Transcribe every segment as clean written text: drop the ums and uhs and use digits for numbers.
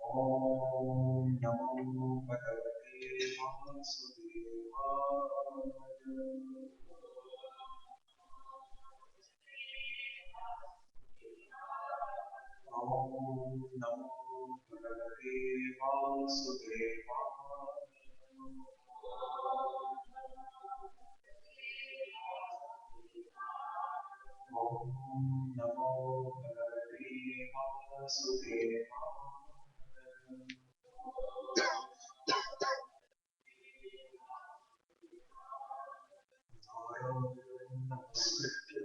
ॐ नमो भगवते वासुदेवाय। ॐ नमो भगवते वासुदेवाय। ॐ नमो भगवते वासुदेवाय। नमस्कृत्य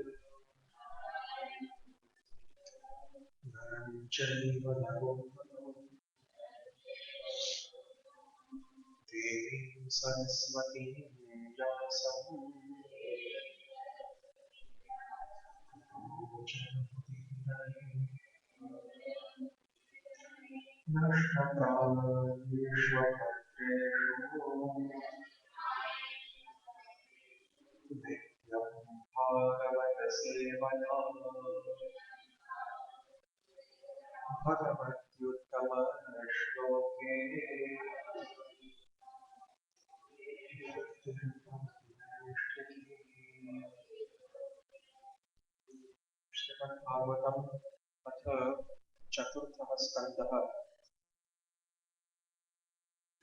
नरं चैव नरोत्तमं देवीं सरस्वतीं व्यासं नष्टप्रायेष्वभद्रेषु नित्यं भागवतसेवया भगवत्युत्तमश्लोके श्रीमद्भागवतम् अथ चतुर्थः स्कन्धः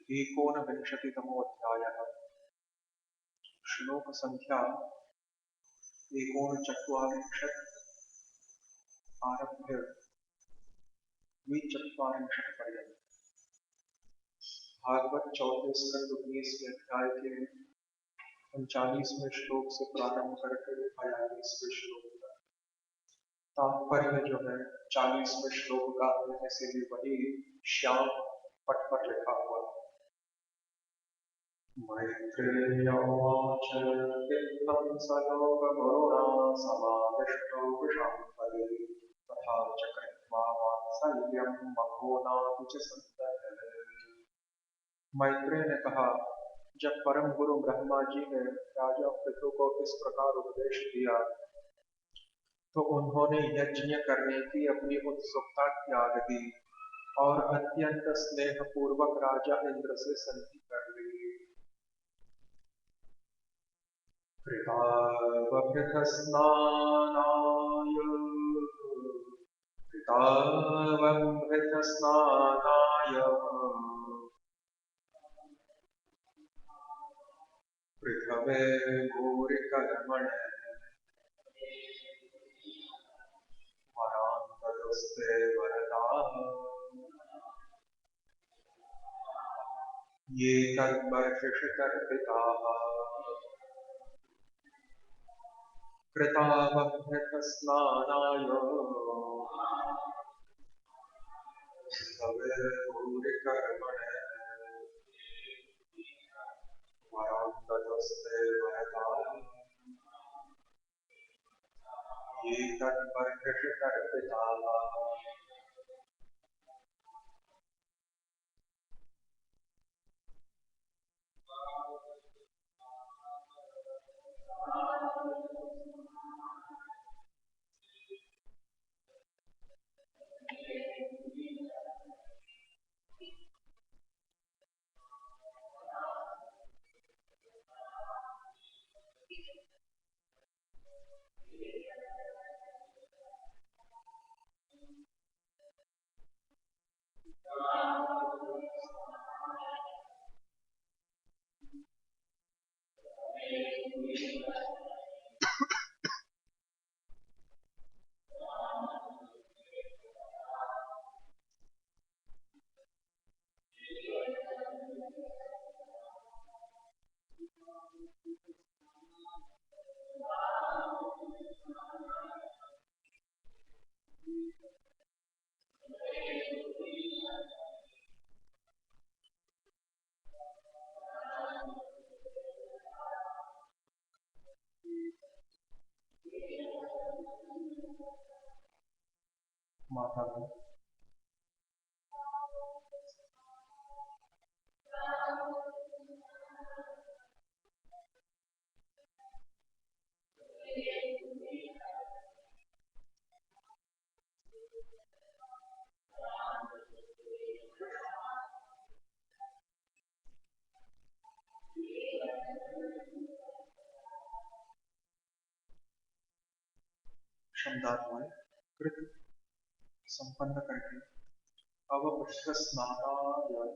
एकोनविंशतितमोऽध्यायः। श्लोक संख्या 39 आरभ्य 40 पर्यंत। भागवत 4 स्कंद 19वें अध्याय के 39वें श्लोक से प्रारंभ करके 42वें श्लोक तक। तात्पर्य जो है 40वें श्लोक का है, इसीलिए वही श्याम पट पर लिखा हुआ है। मैत्रेयोवाच इत्थं सलोकगुरुणा समादिष्टो विशाम्पदे तथा च कृत्वा वात्सल्यं मघोनाति च सन्ततः। मैत्रेय ने कहा, जब परम गुरु ब्रह्मा जी ने राजा पृथु को इस प्रकार उपदेश दिया तो उन्होंने यज्ञ करने की अपनी उत्सुकता त्याग दी और अत्यंत स्नेह पूर्वक राजा इंद्र से संधि कर ली। कृतावभृतस्नानाय पृथवे भूरिकर्मणे वरान्वदस्ते वरदाः ये तद्बर्हिषितर्पिताः। कृतावभृतस्नानाय पृथवे भूरिकर्मणे वरान्वदस्ते वरदाः ये तद्बर्हिषितर्पिताः। माता श्रमदान कृत संपन्न करके अवपृष्ठ स्नानाय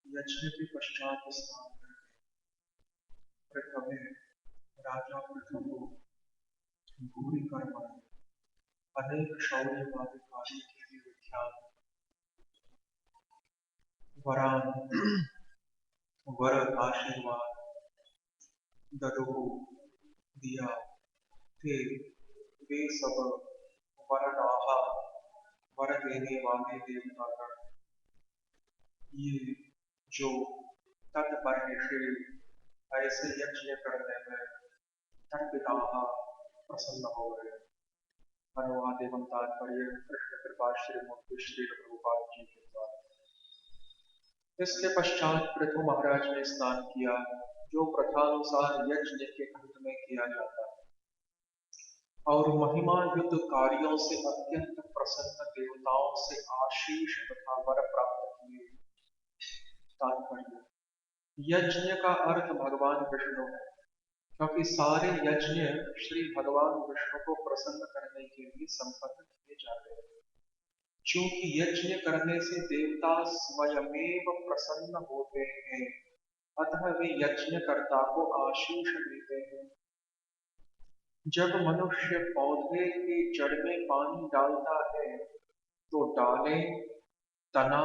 यज्ञ के पश्चात स्नान करके पृथ्वी राजा पृथ्वी को भूरि कर्म अनेक शौर्यवादी कार्य के लिए विख्यात वरान वर आशीर्वाद ददो दिया थे वे सब वरदाहा वर देने वाले देवतागण ये जो तत्परनिषेध ऐसे यज्ञ करने में तत्पिताहा प्रसन्न हो गए। अनुवाद एवं तात्पर्य कृष्ण कृपा श्रीमूर्ति श्री प्रभुपाद जी के द्वारा। इसके पश्चात पृथु महाराज ने स्नान किया जो प्रथानुसार यज्ञ के अंत में किया जाता है और महिमा युद्ध कार्यों से अत्यंत प्रसन्न देवताओं से आशीष तथा वर प्राप्त किए। तात्पर्य यज्ञ का अर्थ भगवान विष्णु है क्योंकि सारे यज्ञ श्री भगवान विष्णु को प्रसन्न करने के लिए संपन्न किए जाते हैं। चूंकि यज्ञ करने से देवता स्वयमेव प्रसन्न होते हैं अतः वे यज्ञकर्ता को आशीष देते हैं। जब मनुष्य पौधे की जड़ में पानी डालता है तो डालें, तना,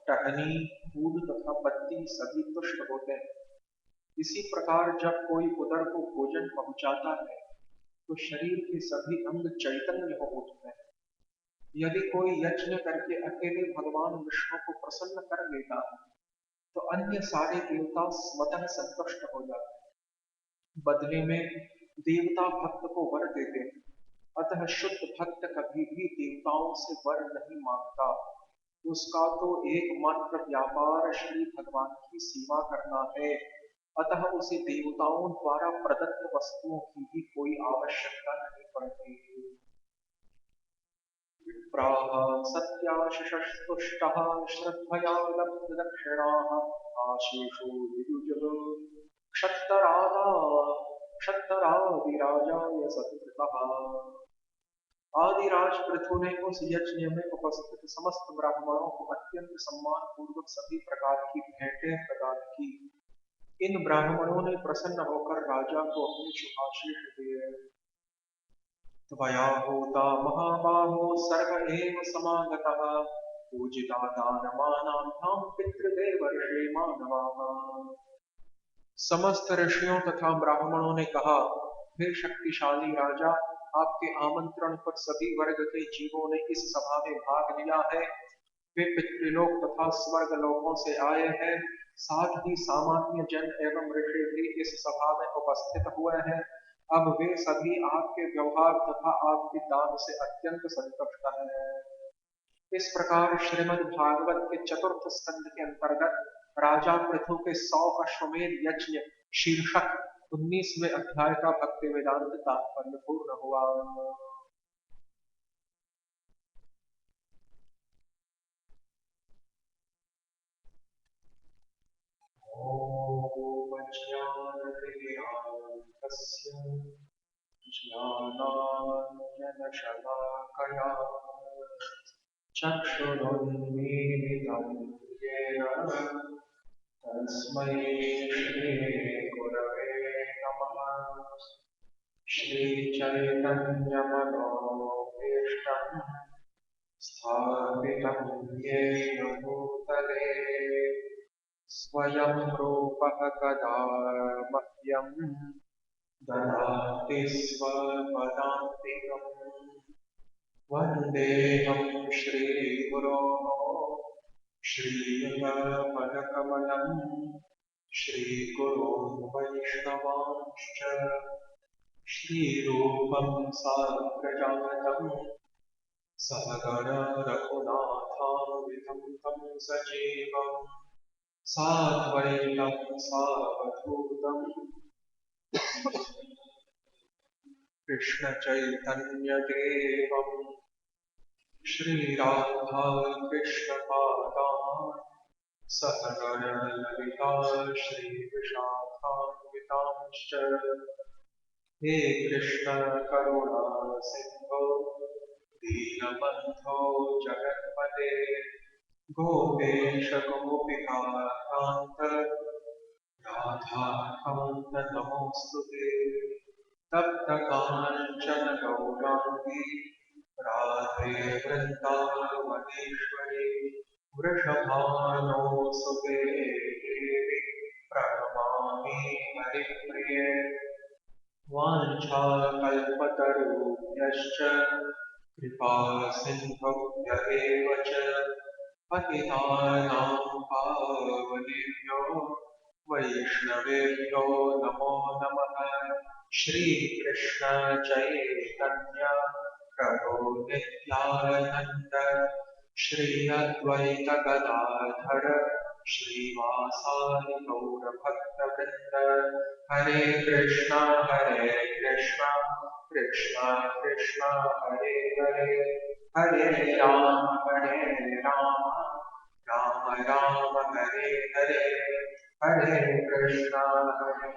टहनी, फूल तथा पत्ती सभी तुष्ट होते हैं। इसी प्रकार जब कोई उदर को भोजन पहुंचाता है तो शरीर के सभी अंग चैतन्य हो उठते हैं। यदि कोई यज्ञ करके अकेले भगवान विष्णु को प्रसन्न कर लेता है तो अन्य सारे देवता स्वतः संतुष्ट हो जाते हैं। बदले में देवता भक्त को वर देते हैं। अतः शुद्ध भक्त कभी भी देवताओं से वर नहीं मांगता। उसका तो एकमात्र व्यापार श्री भगवान की सेवा करना है। अतः उसे देवताओं द्वारा प्रदत्त वस्तुओं की भी कोई आवश्यकता नहीं पड़ती। विप्राः सत्याशिषस्तुष्टः श्रद्धया लब्धदक्षिणाः आशीषो युयुजुः क्षत्तरादिराजाय सत्कृतः। आदिराज पृथु ने उस यज्ञ में उपस्थित समस्त ब्राह्मणों को अत्यंत सम्मान पूर्वक सभी प्रकार की भेंटें प्रदान की। इन ब्राह्मणों ने प्रसन्न होकर राजा को अपने शुभाशीष दिए। त्वया होता महाबाहो सर्व एव समागतः पूजिता दानवानाभ्यां पितृदेवर्षि मानवाः। समस्त ऋषियों तथा ब्राह्मणों ने कहा, हे शक्तिशाली राजा, आपके आमंत्रण पर सभी वर्ग के जीवों ने इस सभा में भाग लिया है। वे पितृलोक तथा स्वर्ग लोकों से आए हैं। साथ ही सामान्य जन एवं ऋषि भी इस सभा में उपस्थित हुए हैं। अब वे सभी आपके व्यवहार तथा आपके दान से अत्यंत संतुष्ट हैं। इस प्रकार श्रीमद् भागवत के चतुर्थ स्कंद के अंतर्गत राजा पृथु के 100 अश्वमेध यज्ञ शीर्षक 19वें अध्याय का भक्ति वेदांत तात्पर्य पूर्ण हुआ। ओम ज्ञानाञ्जनशलाकया चक्षुरुन्मीलितं येन तस्मै श्रीगुरवे नमः। श्रीचैतन्यमनोभीष्टं स्थापितं येन भूतले स्वयं रूपः कदा मह्यं ददाति स्वपदान्तिकम्। वन्देऽहं श्रीगुरो श्रीयुगपदकमलं श्रीगुरो वैष्णवांश्च श्रीरूपं साग्रजातं सहगण रघुनाथान्वितं तं सजीवम् साद्वैतं सावधूतं कृष्ण चैतन्य देवं श्रीराधा कृष्ण पादान् सहगण ललिता श्री विशाखान्वितांश्च हे कृष्ण करुणा सिंधु दीनबंधो जगत्पते गोपेश गोपिकान्त राधाकान्त नमोऽस्तुते तप्त काञ्चन गौराङ्गी राधे वृन्दावनेश्वरी वृषभानुसुते देवी प्रणमामि हरिप्रिये वाञ्छाकल्पतरुभ्यश्च कृपा सिन्धुभ्य एव च पतितानां पावनेभ्यो वैष्णवेभ्यो नमो नमः। श्रीकृष्ण चैतन्य प्रभु नित्यानन्द श्री अद्वैत गदाधर श्रीवासादि गौरभक्तवृन्द हरे कृष्णा कृष्णा कृष्णा हरे हरे हरे राम राम राम हरे हरे हरे कृष्णा हरे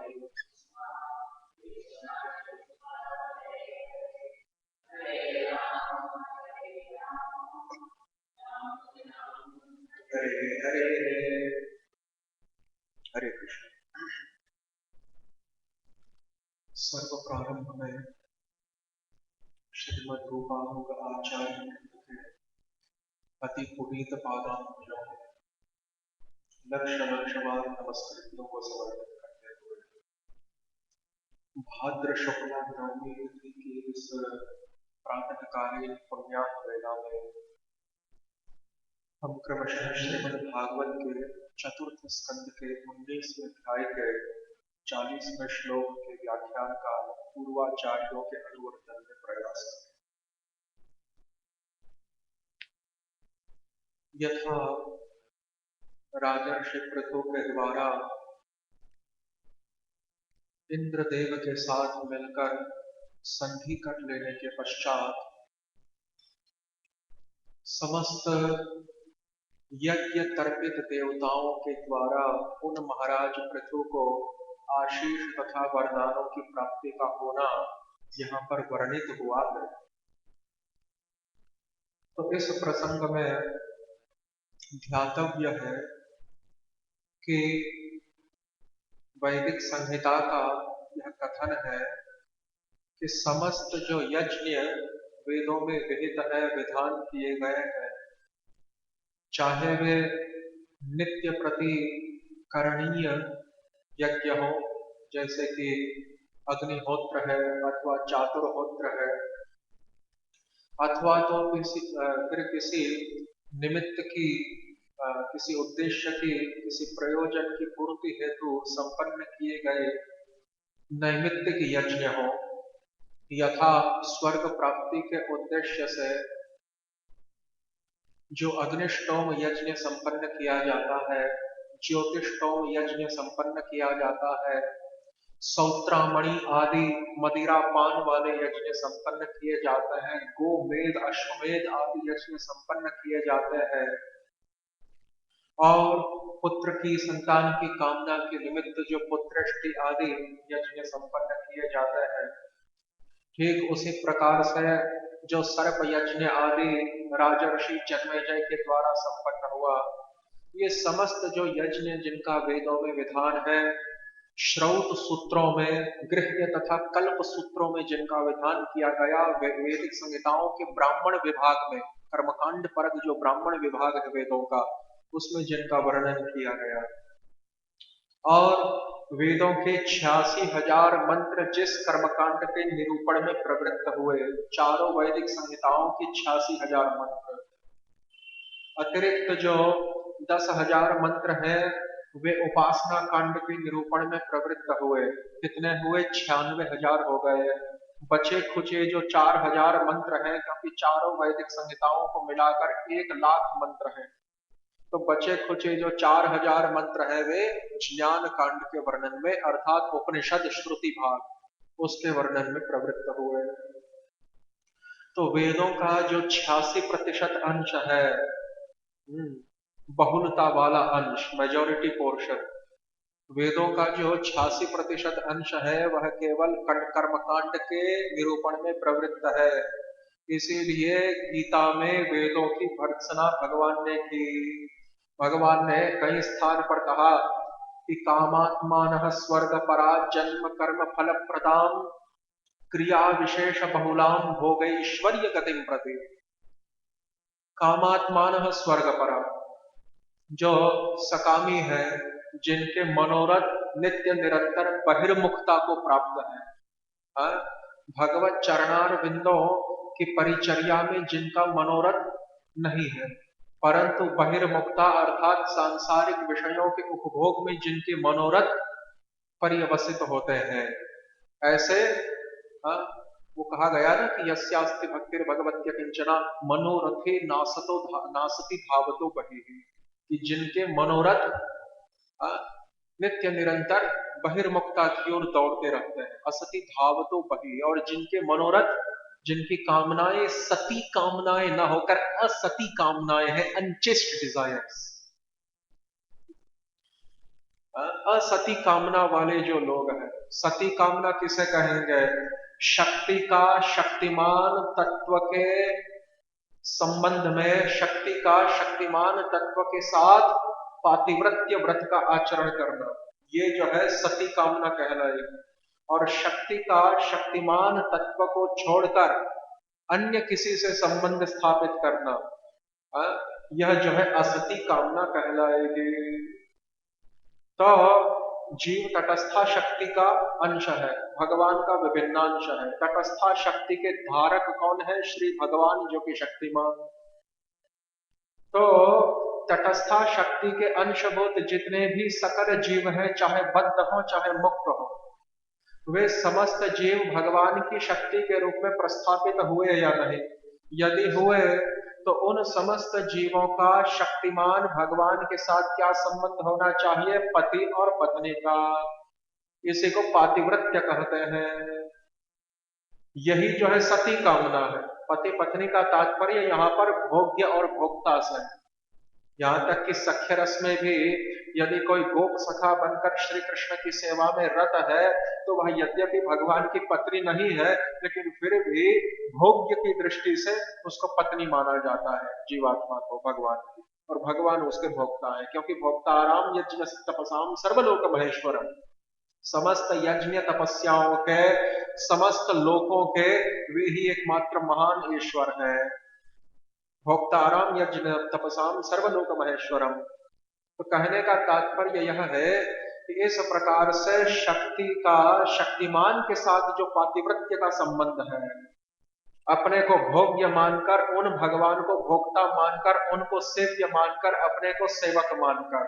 हरे हरे कृष्ण। सर्व प्रारंभ में श्रीमद् रूपानुग आचार्य के अति पुनीत पादांबुजों लक्ष लक्षवार नमस्कृतियों को समर्पित करते हुए भाद्र शुक्ला नवमी तिथि की इस प्रातःकालीन पुण्याह वेला में हम क्रमशः श्रीमद् भागवत के चतुर्थ स्कंद के 19वें अध्याय के 40वें श्लोक के व्याख्यान का पूर्वाचार्यों के अनुवर्तन में प्रयास करें। यथा राजर्षि पृथु के द्वारा इंद्रदेव के साथ मिलकर संधि कर लेने के पश्चात समस्त यज्ञ तर्पित देवताओं के द्वारा उन महाराज पृथु को आशीष तथा वरदानों की प्राप्ति का होना यहाँ पर वर्णित हुआ है। तो इस प्रसंग में ध्यातव्य है कि वैदिक संहिता का यह कथन है कि समस्त जो यज्ञ वेदों में विहित है, विधान किए गए हैं, चाहे वे नित्य प्रति करणीय यज्ञ हो जैसे कि अग्निहोत्र है अथवा चातुर्होत्र है, अथवा तो फिर किसी निमित्त की किसी उद्देश्य की किसी प्रयोजन की पूर्ति हेतु संपन्न किए गए नैमित्तिक यज्ञ हो, यथा स्वर्ग प्राप्ति के उद्देश्य से जो अग्निष्टोम यज्ञ संपन्न किया जाता है, ज्योतिष्टोम यज्ञ संपन्न किया जाता है, सौत्रामणि आदि मदिरा पान वाले यज्ञ संपन्न किए जाते हैं, गोमेध अश्वमेध आदि यज्ञ संपन्न किए जाते हैं, और पुत्र की संतान की कामना के निमित्त जो पुत्रष्टि आदि यज्ञ संपन्न किए जाते हैं, ठीक उसी प्रकार से जो सर्प यज्ञ आदि राजर्षि जन्मेजय के द्वारा संपन्न हुआ, ये समस्त जो यज्ञ जिनका वेदों में विधान है, श्रौत सूत्रों में, गृह्य तथा कल्प सूत्रों में जिनका विधान किया गया, वैदिक संहिताओं के ब्राह्मण विभाग में, कर्मकांड परक जो ब्राह्मण विभाग है वेदों का, उसमें जिनका वर्णन किया गया, और वेदों के 86,000 मंत्र जिस कर्मकांड के निरूपण में प्रवृत्त हुए, चारों वैदिक संहिताओं के 86,000 मंत्र, अतिरिक्त जो 10,000 मंत्र हैं वे उपासना कांड के निरूपण में प्रवृत्त हुए। कितने हुए? 96,000 हो गए। बचे खुचे जो 4,000 मंत्र हैं, क्योंकि चारों वैदिक संहिताओं को मिलाकर 1,00,000 मंत्र हैं, तो बचे खुचे जो 4,000 मंत्र है वे ज्ञान कांड के वर्णन में अर्थात उपनिषद श्रुति भाग उसके वर्णन में प्रवृत्त हुए। तो वेदों का जो 86% अंश है, बहुलता वाला अंश, मेजोरिटी पोर्शन, वेदों का जो 86% अंश है वह केवल कर्मकांड के निरूपण में प्रवृत्त है। इसीलिए गीता में वेदों की भर्त्सना भगवान ने की। भगवान ने कई स्थान पर कहा कि कामात्मान स्वर्ग परा जन्म कर्म फल प्रदाम क्रिया विशेष बहुलाम भोगैश्वर्य गतिम प्रति। कामात्मान स्वर्ग परा, जो सकामी है, जिनके मनोरथ नित्य निरंतर बहिर्मुखता को प्राप्त है, हाँ? भगवत चरणार बिंदों की परिचर्या में जिनका मनोरथ नहीं है, परंतु बहिर्मुखता अर्थात सांसारिक विषयों के उपभोग में जिनके मनोरथ पर्यवसित होते हैं, ऐसे, हाँ, वो कहा गया ना कि यस्यास्ति भक्तिर भगवत्य किंचना मनोरथे नासती भावतो बहि, कि जिनके मनोरथ, हाँ, नित्य निरंतर बहिर्मुखता की ओर दौड़ते रहते हैं, असति धावतो बहि, और जिनके मनोरथ, जिनकी कामनाएं सती कामनाएं न होकर असती कामनाएं हैं, अनचेस्ट डिजायर्स। असती कामना वाले जो लोग हैं, सती कामना किसे कहेंगे? शक्ति का शक्तिमान तत्व के संबंध में, शक्ति का शक्तिमान तत्व के साथ पातिव्रत्य व्रत का आचरण करना, ये जो है सती कामना कहलाएगी। और शक्ति का शक्तिमान तत्व को छोड़कर अन्य किसी से संबंध स्थापित करना, यह जो है असती कामना कहलाएगी। तो जीव तटस्था शक्ति का अंश है, भगवान का विभिन्नांश है। तटस्था शक्ति के धारक कौन है? श्री भगवान, जो कि शक्तिमान। तो तटस्था शक्ति के अंशभूत जितने भी सकल जीव हैं, चाहे बद्ध हो चाहे मुक्त हो, वे समस्त जीव भगवान की शक्ति के रूप में प्रस्थापित हुए या नहीं? यदि हुए तो उन समस्त जीवों का शक्तिमान भगवान के साथ क्या संबंध होना चाहिए? पति और पत्नी का। इसी को पातिव्रत्य कहते हैं। यही जो है सती कामना है। पति पत्नी का तात्पर्य यहाँ पर भोग्य और भोक्ता से। यहाँ तक कि सख्य रस में भी यदि कोई गोप सखा बनकर श्री कृष्ण की सेवा में रत है, तो वह यद्यपि भगवान की पत्नी नहीं है, लेकिन फिर भी भोग्य की दृष्टि से उसको पत्नी माना जाता है, जीवात्मा को, भगवान की। और भगवान उसके भोक्ता है, क्योंकि भोक्ताराम यज्ञ तपसाम सर्वलोक महेश्वरम, समस्त यज्ञ तपस्याओं के, समस्त लोकों के वे ही एकमात्र महान ईश्वर है। भोक्ताराम यज्ञ तपसाम सर्वलोक महेश्वरम। तो कहने का तात्पर्य यह है कि इस प्रकार से शक्ति का शक्तिमान के साथ जो पातिव्रत्य का संबंध है, अपने को भोग्य मानकर, उन भगवान को भोक्ता मानकर, उनको सेव्य मानकर, अपने को सेवक मानकर।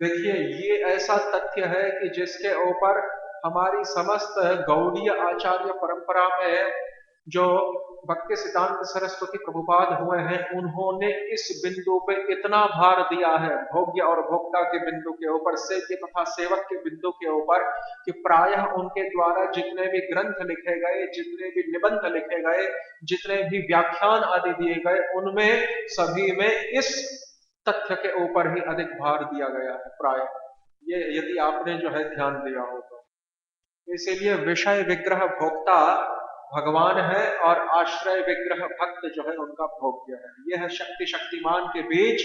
देखिए, ये ऐसा तथ्य है कि जिसके ऊपर हमारी समस्त गौड़ीय आचार्य परंपरा में जो भक्ति सिद्धांत सरस्वती प्रभुपाद हुए हैं, उन्होंने इस बिंदु पे इतना भार दिया है, भोग्य और भोक्ता के बिंदु के ऊपर, सेव्य तथा सेवक के बिंदु के ऊपर, कि प्रायः उनके द्वारा जितने भी ग्रंथ लिखे गए, जितने भी निबंध लिखे गए, जितने भी व्याख्यान आदि दिए गए, उनमें सभी में इस तथ्य के ऊपर ही अधिक भार दिया गया है प्राय। ये यदि आपने जो है ध्यान दिया हो तो। इसीलिए विषय विग्रह भोक्ता भगवान है और आश्रय विग्रह भक्त जो है उनका भोग्य है। यह है शक्ति शक्तिमान के बीच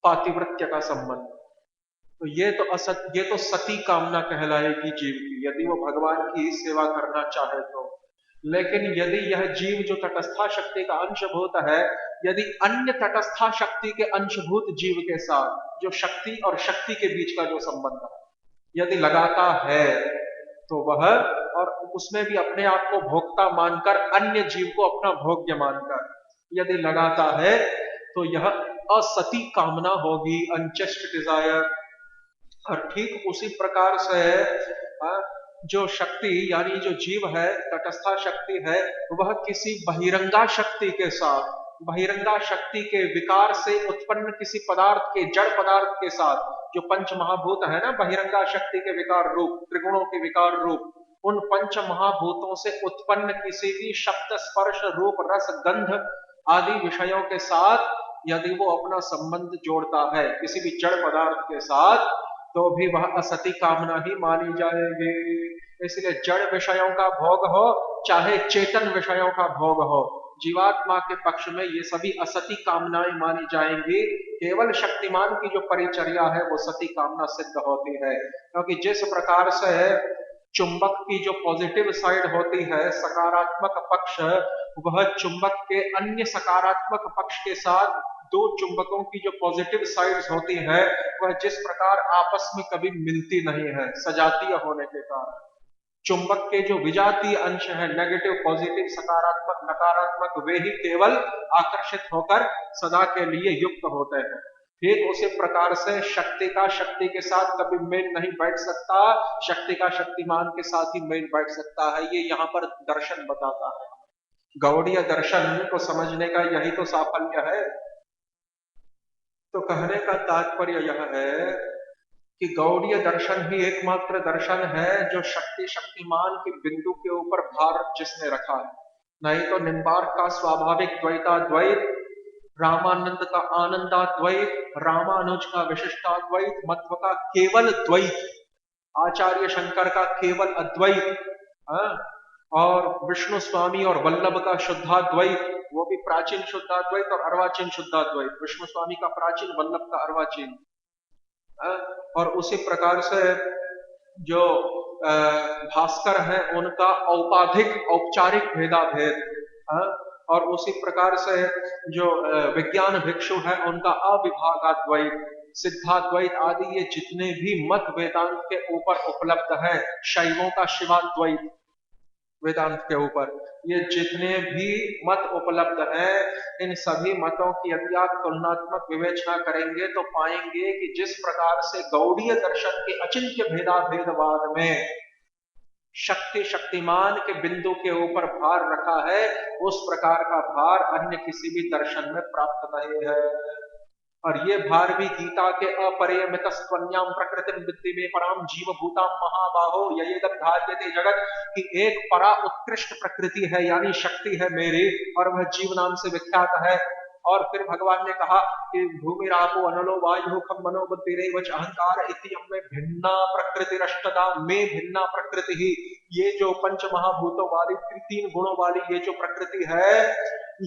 पातिव्रत्य का संबंध। तो ये तो सती कामना कहलाएगी जीव की, यदि वो भगवान की सेवा करना चाहे तो। लेकिन यदि यह जीव जो तटस्था शक्ति का अंशभूत है, यदि अन्य तटस्था शक्ति के अंशभूत जीव के साथ जो शक्ति और शक्ति के बीच का जो संबंध है, यदि लगाता है, तो वह, और उसमें भी अपने आप को भोक्ता मानकर, अन्य जीव को अपना भोग्य मानकर यदि लगाता है, तो यह असती कामना होगी, अनचेस्ट डिजायर। और ठीक उसी प्रकार से जो शक्ति यानी जो जीव है, तटस्था शक्ति है, वह किसी बहिरंगा शक्ति के साथ, बहिरंगा शक्ति के विकार से उत्पन्न किसी पदार्थ के, जड़ पदार्थ के साथ, जो पंच महाभूत है ना, बहिरंगा शक्ति के विकार रूप, त्रिगुणों के विकार रूप, उन पंच महाभूतों से उत्पन्न किसी भी शब्द स्पर्श रूप रस गंध आदि विषयों के साथ यदि वो अपना संबंध जोड़ता है किसी भी जड़ पदार्थ के साथ, तो भी वह असती कामना ही मानी जाएगी। इसलिए जड़ विषयों का भोग हो चाहे चेतन विषयों का भोग हो, जीवात्मा के पक्ष में ये सभी असती कामनाएं मानी जाएंगी। केवल शक्तिमान की जो परिचर्या है वो सती कामना सिद्ध होती है, क्योंकि जिस प्रकार से चुंबक की जो पॉजिटिव साइड होती है, सकारात्मक पक्ष, वह चुंबक के अन्य सकारात्मक पक्ष के साथ दो चुंबकों की जो पॉजिटिव साइड्स होती है वह जिस प्रकार आपस में कभी मिलती नहीं है सजातीय होने के कारण, चुंबक के जो विजातीय अंश है, नेगेटिव पॉजिटिव सकारात्मक नकारात्मक, वे ही केवल आकर्षित होकर सदा के लिए युक्त होते हैं। ठीक उसी प्रकार से शक्ति का शक्ति के साथ कभी मेल नहीं बैठ सकता, शक्ति का शक्तिमान के साथ ही मेल बैठ सकता है। ये यहाँ पर दर्शन बताता है। गौड़ीय दर्शन को समझने का यही तो साफल्य है। तो कहने का तात्पर्य यह है कि गौड़ीय दर्शन ही एकमात्र दर्शन है जो शक्ति शक्तिमान के बिंदु के ऊपर भार जिसने रखा है। नहीं तो निम्बार्क का स्वाभाविक द्वैताद्वैत, रामानंद का आनंदाद्वैत, रामानुज का विशिष्टाद्वैत, मध्व का केवल द्वैत, आचार्य शंकर का केवल अद्वैत, और विष्णु स्वामी और वल्लभ का शुद्धाद्वैत, वो भी प्राचीन शुद्धाद्वैत और अर्वाचीन शुद्धाद्वैत, विष्णु स्वामी का प्राचीन, वल्लभ का अर्वाचीन। और उसी प्रकार से जो भास्कर है उनका औपाधिक औपचारिक भेदाभेद, और उसी प्रकार से जो विज्ञान भिक्षु है उनका अविभागाद्वैत, सिद्धाद्वैत आदि ये जितने भी मत वेदांत के ऊपर उपलब्ध है, शैवों का शिवाद्वैत वेदांत के ऊपर, ये जितने भी मत उपलब्ध हैं, इन सभी मतों की यदि आप तुलनात्मक विवेचना करेंगे तो पाएंगे कि जिस प्रकार से गौड़ीय दर्शन के अचिंत्य भेदाभेदवाद में शक्ति शक्तिमान के बिंदु के ऊपर भार रखा है, उस प्रकार का भार अन्य किसी भी दर्शन में प्राप्त नहीं है। और ये भार भी गीता के अपरियमित स्वन्याम प्रकृति विद्धि में पराम जीव भूताम महाबाहो ययेदं धार्यते जगत की एक परा उत्कृष्ट प्रकृति है, यानी शक्ति है मेरी, और वह जीव नाम से विख्यात है। और फिर भगवान ने कहा कि भूमि रापो अनलो वायु खम मनो बुद्धि वच अहंकार इति में भिन्ना प्रकृति रष्टदा में भिन्ना प्रकृति ही, ये जो पंच महाभूतों वाली तीन गुणों वाली ये जो प्रकृति है,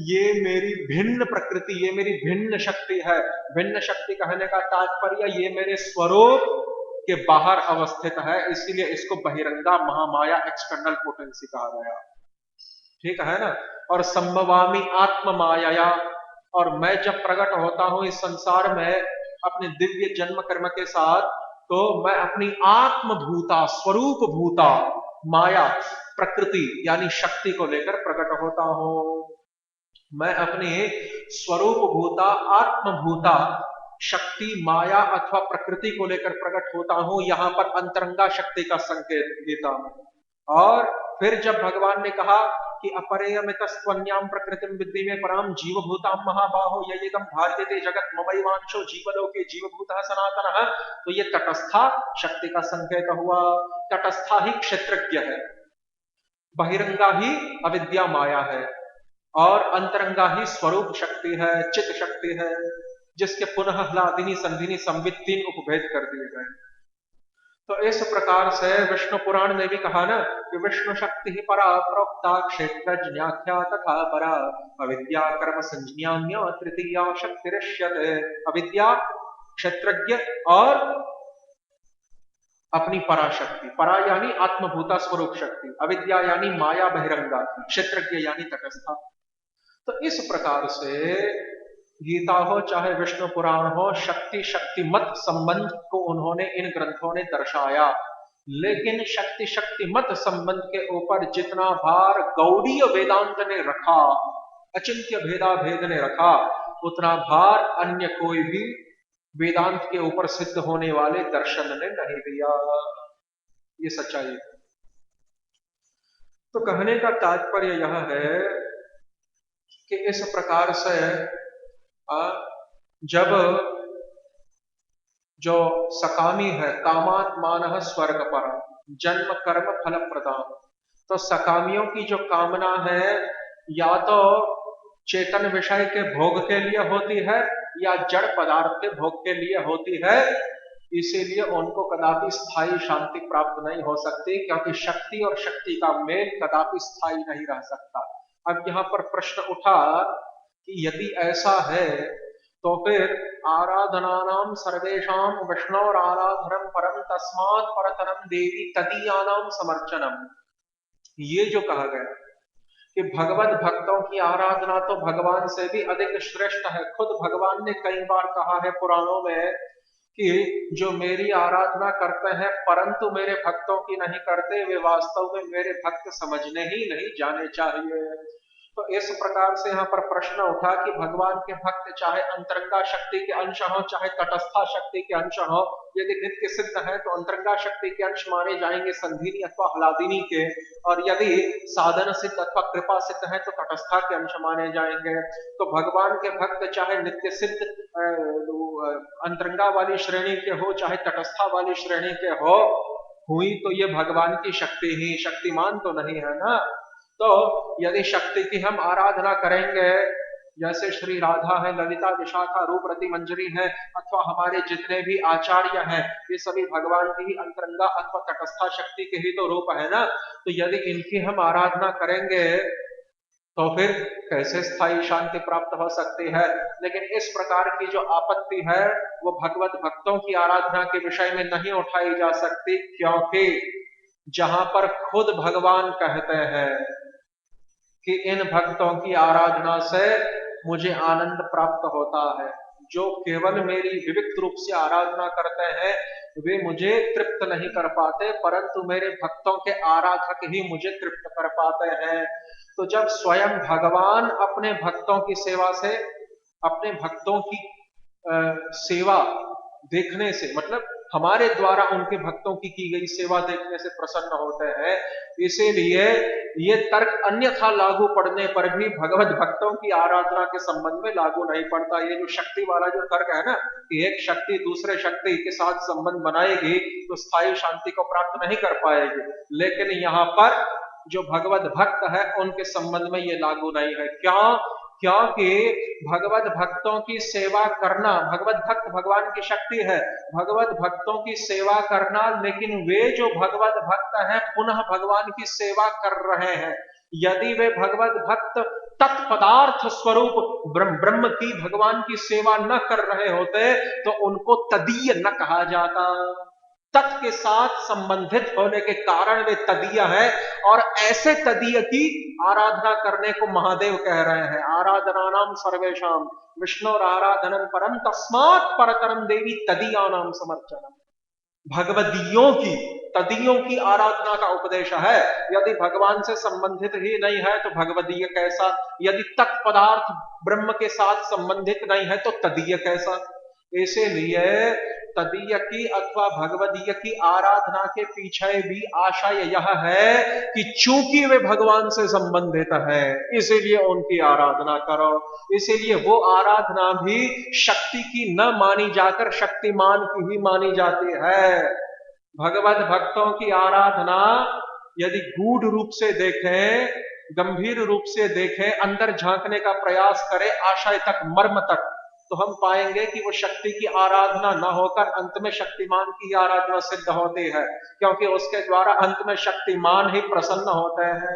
ये मेरी भिन्न प्रकृति, ये मेरी भिन्न शक्ति है। भिन्न शक्ति कहने का तात्पर्य ये मेरे स्वरूप के बाहर अवस्थित है, इसीलिए इसको बहिरंगा महामाया एक्सटर्नल पोटेंसी कहा गया। ठीक है ना। और संभवामी आत्म माया, और मैं जब प्रकट होता हूं इस संसार में अपने दिव्य जन्म कर्म के साथ, तो मैं अपनी आत्मभूता स्वरूप भूता माया प्रकृति यानी शक्ति को लेकर प्रकट होता हूं। मैं अपने स्वरूप भूता आत्मभूता शक्ति माया अथवा प्रकृति को लेकर प्रकट होता हूं। यहां पर अंतरंगा शक्ति का संकेत गीता में। और फिर जब भगवान ने कहा कि अपरेयमितस्त्वन्याम प्रकृतिम विद्धि में पराम जीवभूताम महाबाहो ययेदं धार्यते जगत ममैवांशो जीवलोके जीवभूतः सनातनः, तो ये तटस्था शक्ति का संकेत हुआ। तटस्था ही क्षेत्रज्ञ है, बहिरंगा ही अविद्या माया है, और अंतरंगा ही स्वरूप शक्ति है, चित शक्ति है, जिसके पुनः ह्लादिनी संधिनी संवित तीन उपभेद कर दिए गए। तो इस प्रकार से विष्णु पुराण में भी कहा ना कि विष्णु शक्ति ही परा प्रोक्ता क्षेत्रज्ञाख्या तथा परा अविद्या कर्म संज्ञान्य तृतीया शक्तिरिष्यते। अविद्या क्षेत्रज्ञ और अपनी पराशक्ति, परा यानी आत्मभूता स्वरूप शक्ति, अविद्या यानी माया बहिरंगा, क्षेत्रज्ञ यानी तटस्था। तो इस प्रकार से गीता हो चाहे विष्णु पुराण हो, शक्ति शक्ति मत संबंध को उन्होंने इन ग्रंथों ने दर्शाया। लेकिन शक्ति शक्ति मत संबंध के ऊपर जितना भार गौड़ीय वेदांत ने रखा, अचिंत्य भेदाभेद ने रखा, उतना भार अन्य कोई भी वेदांत के ऊपर सिद्ध होने वाले दर्शन ने नहीं दिया। ये सच्चाई है। तो कहने का तात्पर्य यह है कि इस प्रकार से जब जो सकामी है कामात्मान स्वर्ग पर जन्म कर्म फल प्रदान, तो सकामियों की जो कामना है या तो चेतन विषय के भोग के लिए होती है या जड़ पदार्थ के भोग के लिए होती है। इसीलिए उनको कदापि स्थायी शांति प्राप्त नहीं हो सकती, क्योंकि शक्ति और शक्ति का मेल कदापि स्थायी नहीं रह सकता। अब यहाँ पर प्रश्न उठा कि यदि ऐसा है तो फिर आराधनानाम सर्वेषाम विष्णोर आराधनम परम तस्मात् परतरम देवी तदीयानाम समर्चनम, ये जो कहा गया कि भगवत भक्तों की आराधना तो भगवान से भी अधिक श्रेष्ठ है। खुद भगवान ने कई बार कहा है पुराणों में कि जो मेरी आराधना करते हैं परंतु मेरे भक्तों की नहीं करते, वे वास्तव में मेरे भक्त समझने ही नहीं जाने चाहिए। तो इस प्रकार से यहाँ पर प्रश्न उठा कि भगवान के भक्त चाहे अंतरंगा शक्ति के अंश हो चाहे तटस्था शक्ति के अंश हो, यदि नित्य सिद्ध है तो अंतरंगा शक्ति के अंश माने जाएंगे संधिनी अथवा हलादिनी के, और यदि साधन सिद्ध अथवा कृपा सिद्ध है तो तटस्था के अंश माने जाएंगे। तो भगवान के भक्त चाहे नित्य सिद्ध अंतरंगा वाली श्रेणी के हो चाहे तटस्था वाली श्रेणी के हो, हुई तो ये भगवान की शक्ति ही, शक्तिमान तो नहीं है ना। तो यदि शक्ति की हम आराधना करेंगे, जैसे श्री राधा है, ललिता, विशाखा, रूप, रति, मंजरी है, अथवा हमारे जितने भी आचार्य हैं, ये सभी भगवान की ही अंतरंगा अथवा तटस्था शक्ति के ही तो रूप है ना। तो यदि इनकी हम आराधना करेंगे तो फिर कैसे स्थायी शांति प्राप्त हो सकती है। लेकिन इस प्रकार की जो आपत्ति है वो भगवत भक्तों की आराधना के विषय में नहीं उठाई जा सकती, क्योंकि जहां पर खुद भगवान कहते हैं कि इन भक्तों की आराधना से मुझे आनंद प्राप्त होता है, जो केवल मेरी विविक्त रूप से आराधना करते हैं वे मुझे तृप्त नहीं कर पाते, परंतु मेरे भक्तों के आराधक ही मुझे तृप्त कर पाते हैं। तो जब स्वयं भगवान अपने भक्तों की सेवा से, अपने भक्तों की सेवा देखने से, मतलब हमारे द्वारा उनके भक्तों की गई सेवा देखने से प्रसन्न होते हैं, इसीलिए ये तर्क अन्यथा लागू पड़ने पर भी भगवत भक्तों की आराधना के संबंध में लागू नहीं पड़ता। ये जो शक्ति वाला जो तर्क है ना कि एक शक्ति दूसरे शक्ति के साथ संबंध बनाएगी तो स्थायी शांति को प्राप्त नहीं कर पाएगी, लेकिन यहाँ पर जो भगवत भक्त है उनके संबंध में ये लागू नहीं है। क्यों? क्योंकि भगवत भक्तों की सेवा करना, भगवत भक्त भगवान की शक्ति है, भगवत भक्तों की सेवा करना, लेकिन वे जो भगवत भक्त हैं पुनः भगवान की सेवा कर रहे हैं। यदि वे भगवत भक्त तत्पदार्थ स्वरूप ब्रह्म की, भगवान की सेवा न कर रहे होते तो उनको तदीय न कहा जाता। तत् के साथ संबंधित होने के कारण वे तदीय है, और ऐसे तदीय की आराधना करने को महादेव कह रहे हैं। आराधनानाम सर्वेषाम विष्णुर आराधनम परम तस्मात् परतरम देवी तदीयानाम समर्चनम। भगवदीयों की, तदीयों की आराधना का उपदेश है। यदि भगवान से संबंधित ही नहीं है तो भगवदीय कैसा? यदि तत्पदार्थ ब्रह्म के साथ संबंधित नहीं है तो तदीय कैसा? इसीलिए तदीय की अथवा भगवदीय की आराधना के पीछे भी आशय यह है कि चूंकि वे भगवान से संबंधित है इसीलिए उनकी आराधना करो। इसीलिए वो आराधना भी शक्ति की न मानी जाकर शक्तिमान की ही मानी जाती है। भगवत भक्तों की आराधना यदि गूढ़ रूप से देखें, गंभीर रूप से देखें, अंदर झांकने का प्रयास करें, आशय तक, मर्म तक, तो हम पाएंगे कि वो शक्ति की आराधना न होकर अंत में शक्तिमान की आराधना सिद्ध होती है, क्योंकि उसके द्वारा अंत में शक्तिमान ही प्रसन्न होते हैं।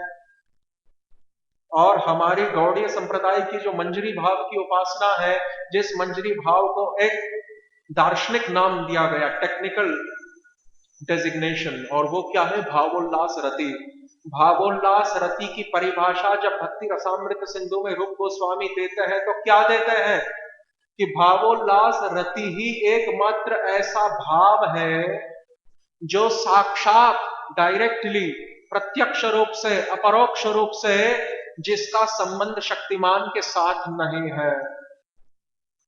और हमारी गौड़ीय संप्रदाय की जो मंजरी भाव की उपासना है, जिस मंजरी भाव को एक दार्शनिक नाम दिया गया, टेक्निकल डेजिग्नेशन, और वो क्या है? भावोल्लास रति। भावोल्लास रति की परिभाषा जब भक्ति रसामृत सिंधु में रूप गोस्वामी देते हैं तो क्या देते हैं कि भावोल्लास रति ही एकमात्र ऐसा भाव है जो साक्षात, डायरेक्टली, प्रत्यक्ष रूप से, अपरोक्ष रूप से, जिसका संबंध शक्तिमान के साथ नहीं है।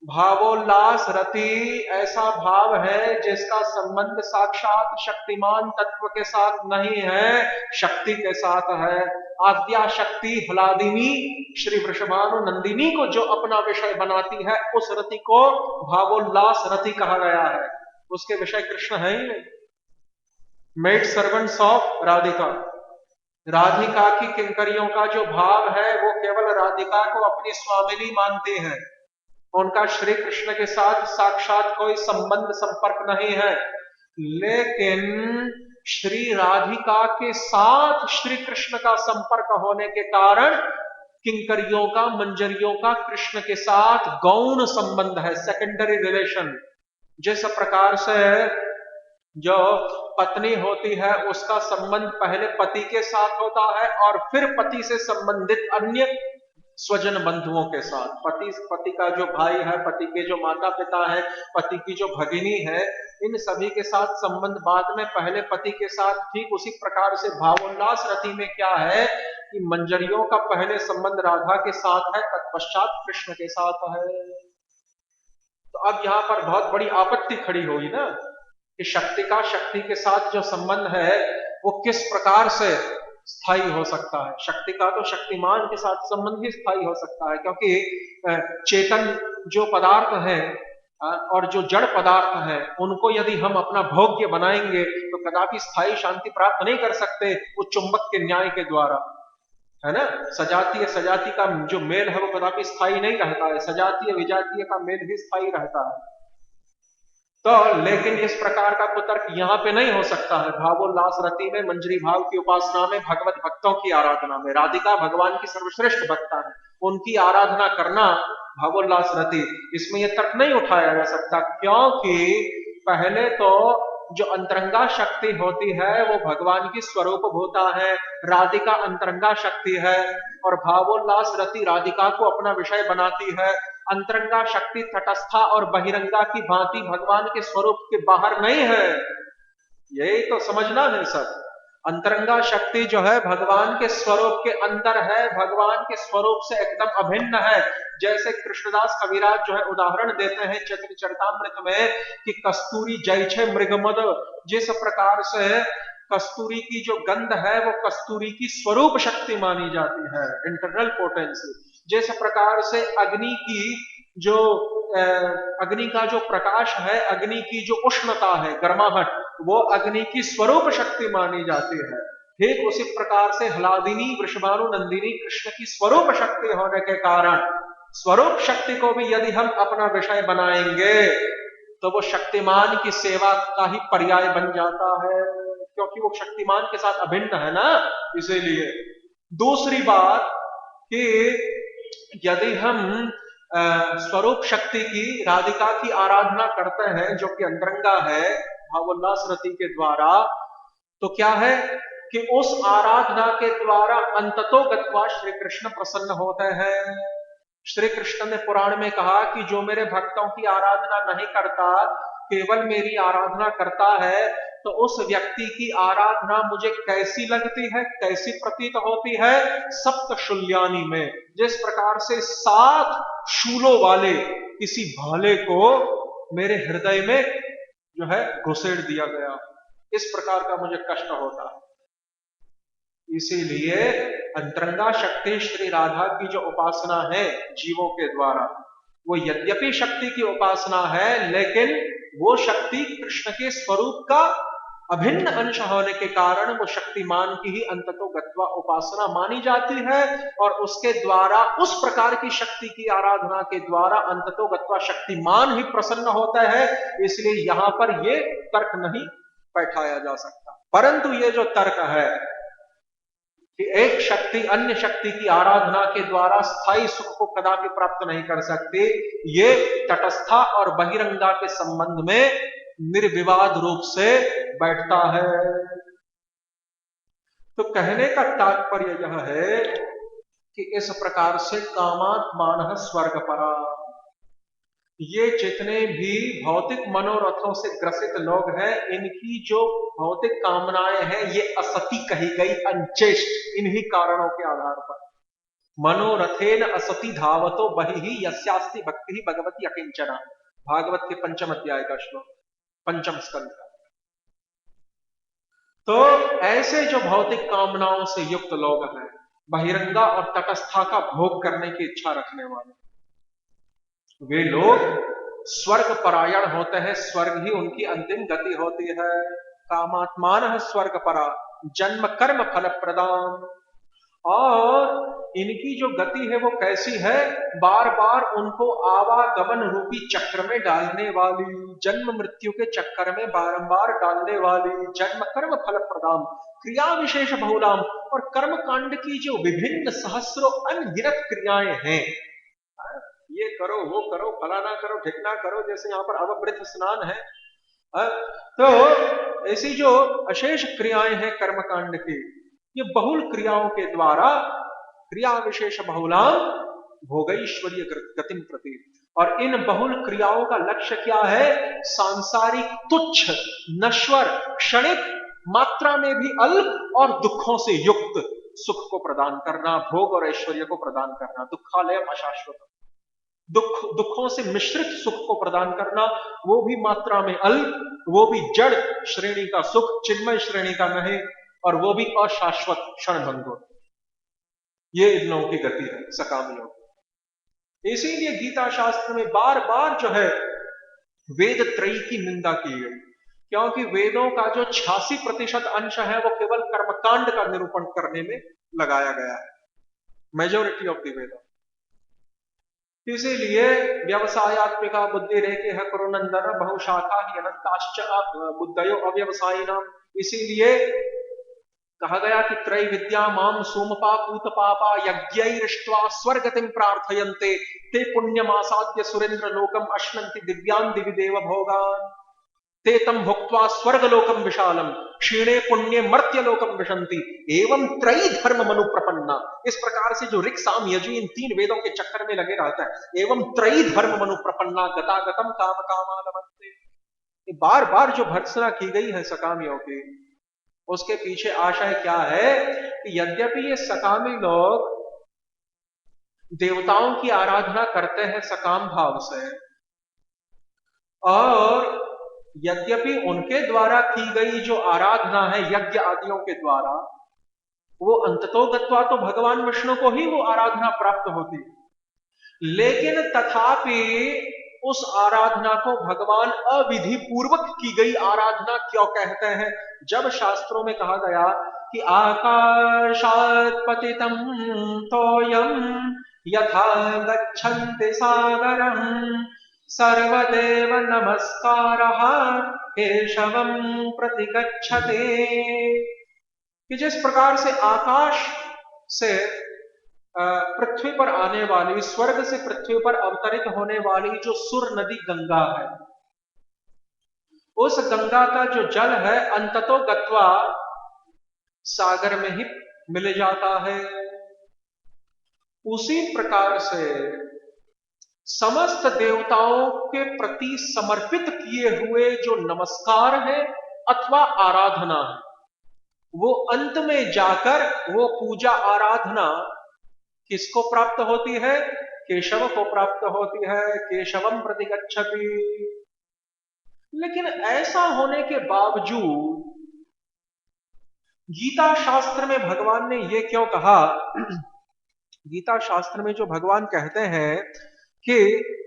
भावोल्लास रति ऐसा भाव है जिसका संबंध साक्षात शक्तिमान तत्व के साथ नहीं है, शक्ति के साथ है। आद्या शक्ति हलादिनी श्री वृषभानु नंदिनी को जो अपना विषय बनाती है उस रति को भावोल्लास रति कहा गया है। उसके विषय कृष्ण है ही नहीं। Made servants of Radhika, Radhika की किंकरियों का जो भाव है वो केवल राधिका को अपनी स्वामिनी मानते हैं, उनका श्री कृष्ण के साथ साक्षात कोई संबंध संपर्क नहीं है, लेकिन श्री राधिका के साथ श्री कृष्ण का संपर्क होने के कारण किंकरियों का, मंजरियों का कृष्ण के साथ गौण संबंध है, सेकेंडरी रिलेशन। जिस प्रकार से जो पत्नी होती है उसका संबंध पहले पति के साथ होता है और फिर पति से संबंधित अन्य स्वजन बंधुओं के साथ, पति का जो भाई है, पति के जो माता पिता है, पति की जो भगिनी है, इन सभी के साथ संबंध बाद में पहले पति के साथ। ठीक उसी प्रकार से भावोल्लास रति में क्या है कि मंजरियों का पहले संबंध राधा के साथ है, तत्पश्चात कृष्ण के साथ है। तो अब यहाँ पर बहुत बड़ी आपत्ति खड़ी हुई ना कि शक्ति का शक्ति के साथ जो संबंध है वो किस प्रकार से स्थायी हो सकता है। शक्ति का तो शक्तिमान के साथ संबंध ही स्थायी हो सकता है, क्योंकि चेतन जो पदार्थ है और जो जड़ पदार्थ है उनको यदि हम अपना भोग्य बनाएंगे तो कदापि स्थायी शांति प्राप्त नहीं कर सकते वो चुंबक के न्याय के द्वारा, है ना। सजातीय सजाति का जो मेल है वो कदापि स्थायी नहीं रहता है, सजातीय विजातीय का मेल ही स्थायी रहता है। तो लेकिन इस प्रकार का कुतर्क यहाँ पे नहीं हो सकता है। भावोल्लास रति में, मंजरी भाव की उपासना में, भगवत भक्तों की आराधना में, राधिका भगवान की सर्वश्रेष्ठ भक्ता है, उनकी आराधना करना भावोल्लास रति, इसमें यह तर्क नहीं उठाया जा सकता, क्योंकि पहले तो जो अंतरंगा शक्ति होती है वो भगवान की स्वरूप भूता है, राधिका अंतरंगा शक्ति है और भावोल्लास रति राधिका को अपना विषय बनाती है। अंतरंगा शक्ति तटस्था और बहिरंगा की भांति भगवान के स्वरूप के बाहर नहीं है, यही तो समझना है सब। अंतरंगा शक्ति जो है भगवान के स्वरूप के अंदर है, भगवान के स्वरूप से एकदम अभिन्न है। जैसे कृष्णदास कविराज जो है उदाहरण देते हैं चैतन्य चरितामृत में कि कस्तूरी जैछे मृगमद, जिस प्रकार से कस्तूरी की जो गंध है वो कस्तूरी की स्वरूप शक्ति मानी जाती है, इंटरनल पोटेंसी। जिस प्रकार से अग्नि की जो अग्नि का जो प्रकाश है, अग्नि की जो उष्णता है, गर्माहट, वो अग्नि की स्वरूप शक्ति मानी जाती है। ठीक उसी प्रकार से हलादिनी वृषभानु नंदिनी कृष्ण की स्वरूप शक्ति होने के कारण स्वरूप शक्ति को भी यदि हम अपना विषय बनाएंगे तो वो शक्तिमान की सेवा का ही पर्याय बन जाता है, क्योंकि वो शक्तिमान के साथ अभिन्न है ना। इसीलिए दूसरी बात कि यदि हम स्वरूप शक्ति की, राधिका की आराधना करते हैं जो कि अंतरंगा है भावोल्लास रति के द्वारा, तो क्या है कि उस आराधना के द्वारा अंततो गत्वा श्री कृष्ण प्रसन्न होते हैं। श्री कृष्ण ने पुराण में कहा कि जो मेरे भक्तों की आराधना नहीं करता, केवल मेरी आराधना करता है, तो उस व्यक्ति की आराधना मुझे कैसी लगती है, कैसी प्रतीत होती है। सप्त शूल्यानी में जिस प्रकार से 7 शूलों वाले किसी भाले को मेरे हृदय में जो है घुसेड़ दिया गया, इस प्रकार का मुझे कष्ट होता है। इसीलिए अंतरंगा शक्ति श्री राधा की जो उपासना है जीवों के द्वारा, वो यद्यपि शक्ति की उपासना है, लेकिन वो शक्ति कृष्ण के स्वरूप का अभिन्न अंश होने के कारण वो शक्तिमान की ही अंततो गत्वा उपासना मानी जाती है और उसके द्वारा, उस प्रकार की शक्ति की आराधना के द्वारा अंततो गत्वा शक्तिमान ही प्रसन्न होता है। इसलिए यहां पर ये तर्क नहीं बैठाया जा सकता। परंतु ये जो तर्क है कि एक शक्ति अन्य शक्ति की आराधना के द्वारा स्थायी सुख को कदापि प्राप्त नहीं कर सकती, ये तटस्था और बहिरंगा के संबंध में निर्विवाद रूप से बैठता है। तो कहने का तात्पर्य यह है कि इस प्रकार से कामात्मान स्वर्ग परा, ये जितने भी भौतिक मनोरथों से ग्रसित लोग हैं, इनकी जो भौतिक कामनाएं हैं ये असती कही गई, अनचेष्ट, इन्हीं कारणों के आधार पर। मनोरथेन असती धावतो बहिः यस्यास्ति भक्ति भगवती अकिंचना, भागवत के 5वें अध्याय का श्लोक, 5वें स्कंद का। तो ऐसे जो भौतिक कामनाओं से युक्त लोग हैं, बहिरंगा और तटस्था का भोग करने की इच्छा रखने वाले, वे लोग स्वर्ग परायण होते हैं, स्वर्ग ही उनकी अंतिम गति होती है। कामात्मान स्वर्ग परा जन्म कर्म फल प्रदान, और इनकी जो गति है वो कैसी है, बार बार उनको आवागमन रूपी चक्र में डालने वाली, जन्म मृत्यु के चक्कर में बारंबार डालने वाली, जन्म कर्म फल प्रदान क्रिया विशेष बहुलाम, और कर्म कांड की जो विभिन्न सहस्रों अनगिनत क्रियाएं हैं, ये करो वो करो फलाना करो ढिकना करो, जैसे यहाँ पर अवभृत स्नान है, तो ऐसी जो अशेष क्रियाएं हैं कर्मकांड की, ये बहुल क्रियाओं के द्वारा क्रिया विशेष बहुलाम भोगैश्वर्य गतिम प्रति, और इन बहुल क्रियाओं का लक्ष्य क्या है, सांसारिक तुच्छ नश्वर क्षणिक मात्रा में भी अल्प और दुखों से युक्त सुख को प्रदान करना, भोग और ऐश्वर्य को प्रदान करना, दुखालय अशाश्वत, दुखों से मिश्रित सुख को प्रदान करना, वो भी मात्रा में अल्प, वो भी जड़ श्रेणी का सुख, चिन्मय श्रेणी का नहीं, और वो भी अशाश्वत क्षण भंगुर। ये इन लोगों की गति है सकाम योग। इसीलिए गीता शास्त्र में बार बार जो है वेद त्रयी की निंदा की गई, क्योंकि वेदों का जो 86% अंश है वो केवल कर्मकांड का निरूपण करने में लगाया गया है, मेजोरिटी ऑफ द वेद। इसीलिए व्यवसायत्मिका बुद्धि रेखे है कुरुनंदन बहुशाखा ही अनंताश्च बुद्धयो अव्यवसायी नाम। इसीलिए कहा गया कि त्रय विद्या माम सोमपा पूत पापा यज्ञैरिष्ट्वा स्वर्गतिम प्रार्थयन्ते ते पुण्यमासाद्य सुरेंद्र लोकम अश्नन्ति दिव्यान दिवि देव भोगान ते तम भुक्त्वा स्वर्गलोकम विशालम क्षीणे पुण्य मर्त्यलोकम विशंति एवं त्रयी धर्म मनु प्रपन्ना। इस प्रकार से जो ऋक् साम यजु इन 3 वेदों के चक्कर में लगे रहता है, एवं त्रयी धर्म मनु प्रपन्ना गतागतम काम कामालवन्ते, बार बार जो भर्त्सना की गई है सकामियों की, उसके पीछे आशय क्या है कि यद्यपि ये सकामी लोग देवताओं की आराधना करते हैं सकाम भाव से, और यद्यपि उनके द्वारा की गई जो आराधना है यज्ञ आदियों के द्वारा, वो अंततोगत्वा तो भगवान विष्णु को ही वो आराधना प्राप्त होती, लेकिन तथापि उस आराधना को भगवान अविधि पूर्वक की गई आराधना क्यों कहते हैं, जब शास्त्रों में कहा गया कि आकाशात् पतितं तोयं यथा गच्छन्ति सागरं सर्वदेव नमस्कारः केशवं प्रति गच्छते, कि जिस प्रकार से आकाश से पृथ्वी पर आने वाली, स्वर्ग से पृथ्वी पर अवतरित होने वाली जो सुर नदी गंगा है, उस गंगा का जो जल है अंततो गत्वा सागर में ही मिल जाता है, उसी प्रकार से समस्त देवताओं के प्रति समर्पित किए हुए जो नमस्कार है अथवा आराधना है, वो अंत में जाकर वो पूजा आराधना किसको प्राप्त होती है, केशव को प्राप्त होती है, केशवम प्रति गच्छति। लेकिन ऐसा होने के बावजूद गीता शास्त्र में भगवान ने ये क्यों कहा, गीता शास्त्र में जो भगवान कहते हैं कि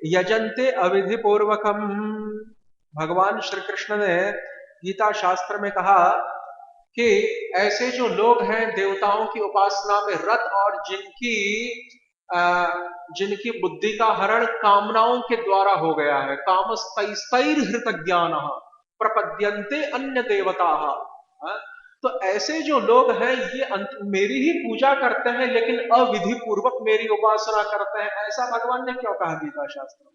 यजन्ते अविधि पूर्वकम, भगवान श्री कृष्ण ने गीता शास्त्र में कहा कि ऐसे जो लोग हैं देवताओं की उपासना में रत और जिनकी बुद्धि का हरण कामनाओं के द्वारा हो गया है, कामस्तैस्तैर्हृत ज्ञान प्रपद्यन्ते अन्य देवता, तो ऐसे जो लोग हैं ये मेरी ही पूजा करते हैं लेकिन अविधि पूर्वक मेरी उपासना करते हैं, ऐसा भगवान ने क्यों कहा गीता शास्त्र में?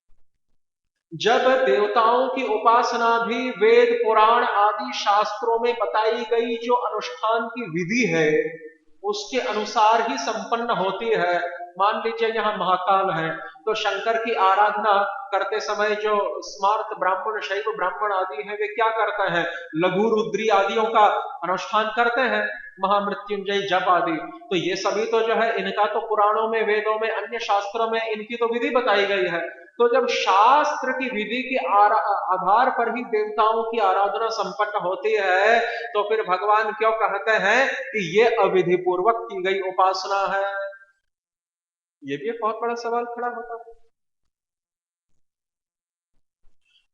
जब देवताओं की उपासना भी वेद पुराण आदि शास्त्रों में बताई गई जो अनुष्ठान की विधि है उसके अनुसार ही संपन्न होती है। मान लीजिए यहाँ महाकाल है, तो शंकर की आराधना करते समय जो स्मार्त ब्राह्मण शैव ब्राह्मण आदि है वे क्या करते हैं, लघु रुद्री आदियों का अनुष्ठान करते हैं, महामृत्युंजय जप आदि, तो ये सभी तो जो है इनका तो पुराणों में वेदों में अन्य शास्त्रों में इनकी तो विधि बताई गई है। तो जब शास्त्र की विधि के आधार पर ही देवताओं की आराधना संपन्न होती है, तो फिर भगवान क्यों कहते हैं कि ये अविधि पूर्वक की गई उपासना है? ये भी एक बहुत बड़ा सवाल खड़ा होता है।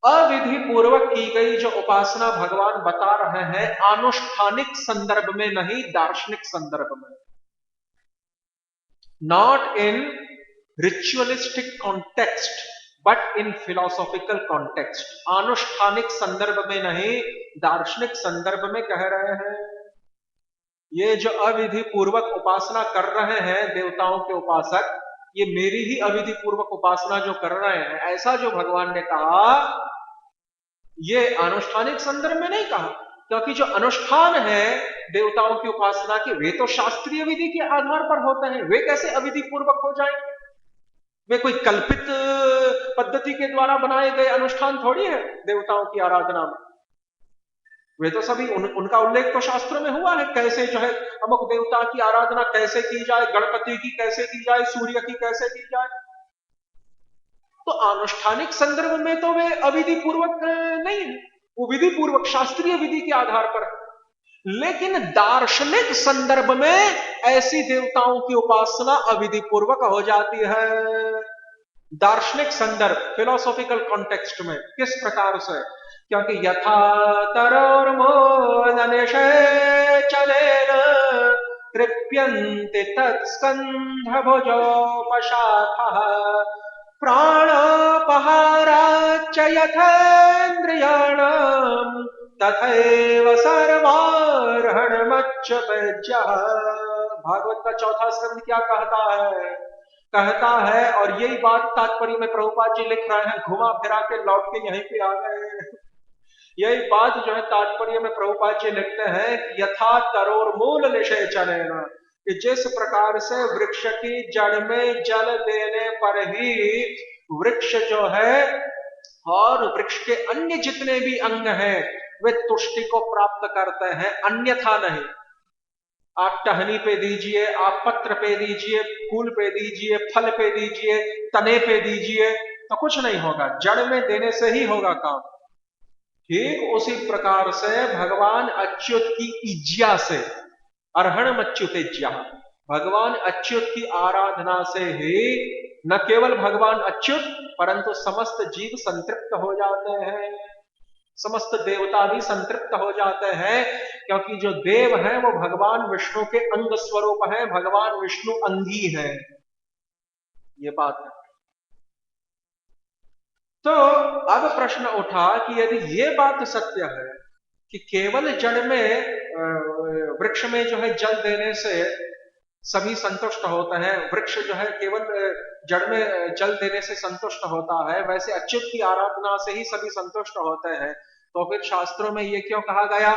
अविधि पूर्वक की गई जो उपासना भगवान बता रहे हैं आनुष्ठानिक संदर्भ में नहीं, दार्शनिक संदर्भ में। Not in ritualistic context but in philosophical context. आनुष्ठानिक संदर्भ में नहीं, दार्शनिक संदर्भ में कह रहे हैं। ये जो अविधि पूर्वक उपासना कर रहे हैं देवताओं के उपासक, ये मेरी ही अविधि पूर्वक उपासना जो कर रहे हैं, ऐसा जो भगवान ने कहा, ये आनुष्ठानिक संदर्भ में नहीं कहा। क्योंकि जो अनुष्ठान है देवताओं की उपासना के, वे तो शास्त्रीय विधि के आधार पर होते हैं। वे कैसे अविधि पूर्वक हो जाएंगे? वे कोई कल्पित पद्धति के द्वारा बनाए गए अनुष्ठान थोड़ी है देवताओं की आराधना में। वे तो सभी उनका उल्लेख तो शास्त्रों में हुआ है, कैसे जो है अमुक देवता की आराधना कैसे की जाए, गणपति की कैसे की जाए, सूर्य की कैसे की जाए। तो आनुष्ठानिक संदर्भ में तो वे अविधि पूर्वक नहीं है, वो विधि पूर्वक शास्त्रीय विधि के आधार पर है। लेकिन दार्शनिक संदर्भ में ऐसी देवताओं की उपासना अविधि पूर्वक हो जाती है। दार्शनिक संदर्भ, फिलोसॉफिकल कॉन्टेक्स्ट में किस प्रकार से? क्योंकि यथा तरोर्मोदनिशे चलेन तृप्यन्ते तत्स्कन्ध भुजोपशाखः प्राणापहाराच्च यथेन्द्रियाणाम् तथैव सर्वार्हणमच्युतज्यः। भागवत का चौथा स्कंद क्या कहता है, और यही बात तात्पर्य में प्रभुपाद जी लिख रहे हैं, घुमा फिरा के लौट के यहीं पे आ गए। यही बात जो है तात्पर्य में प्रभुपाद जी लिखते हैं कि यथा तरोर मूल निषय चलेना, कि जिस प्रकार से वृक्ष की जड़ में जल देने पर ही वृक्ष जो है और वृक्ष के अन्य जितने भी अंग हैं वे तुष्टि को प्राप्त करते हैं, अन्यथा नहीं। आप टहनी पे दीजिए, आप पत्र पे दीजिए, फूल पे दीजिए, फल पे दीजिए, तने पे दीजिए, तो कुछ नहीं होगा, जड़ में देने से ही होगा काम। ठीक उसी प्रकार से भगवान अच्युत की इज्या से, अर्हणम अच्युतेज्या, भगवान अच्युत की आराधना से ही न केवल भगवान अच्युत परंतु समस्त जीव संतृप्त हो जाते हैं, समस्त देवता भी संतृप्त हो जाते हैं। क्योंकि जो देव हैं वो भगवान विष्णु के अंग स्वरूप हैं, भगवान विष्णु अंगी हैं, ये बात है। तो अब प्रश्न उठा कि यदि ये बात सत्य है कि केवल जड़ में वृक्ष में जो है जल देने से सभी संतुष्ट होते हैं, वृक्ष जो है केवल जड़ में जल देने से संतुष्ट होता है, वैसे अच्युत की आराधना से ही सभी संतुष्ट होते हैं, तो फिर शास्त्रों में ये क्यों कहा गया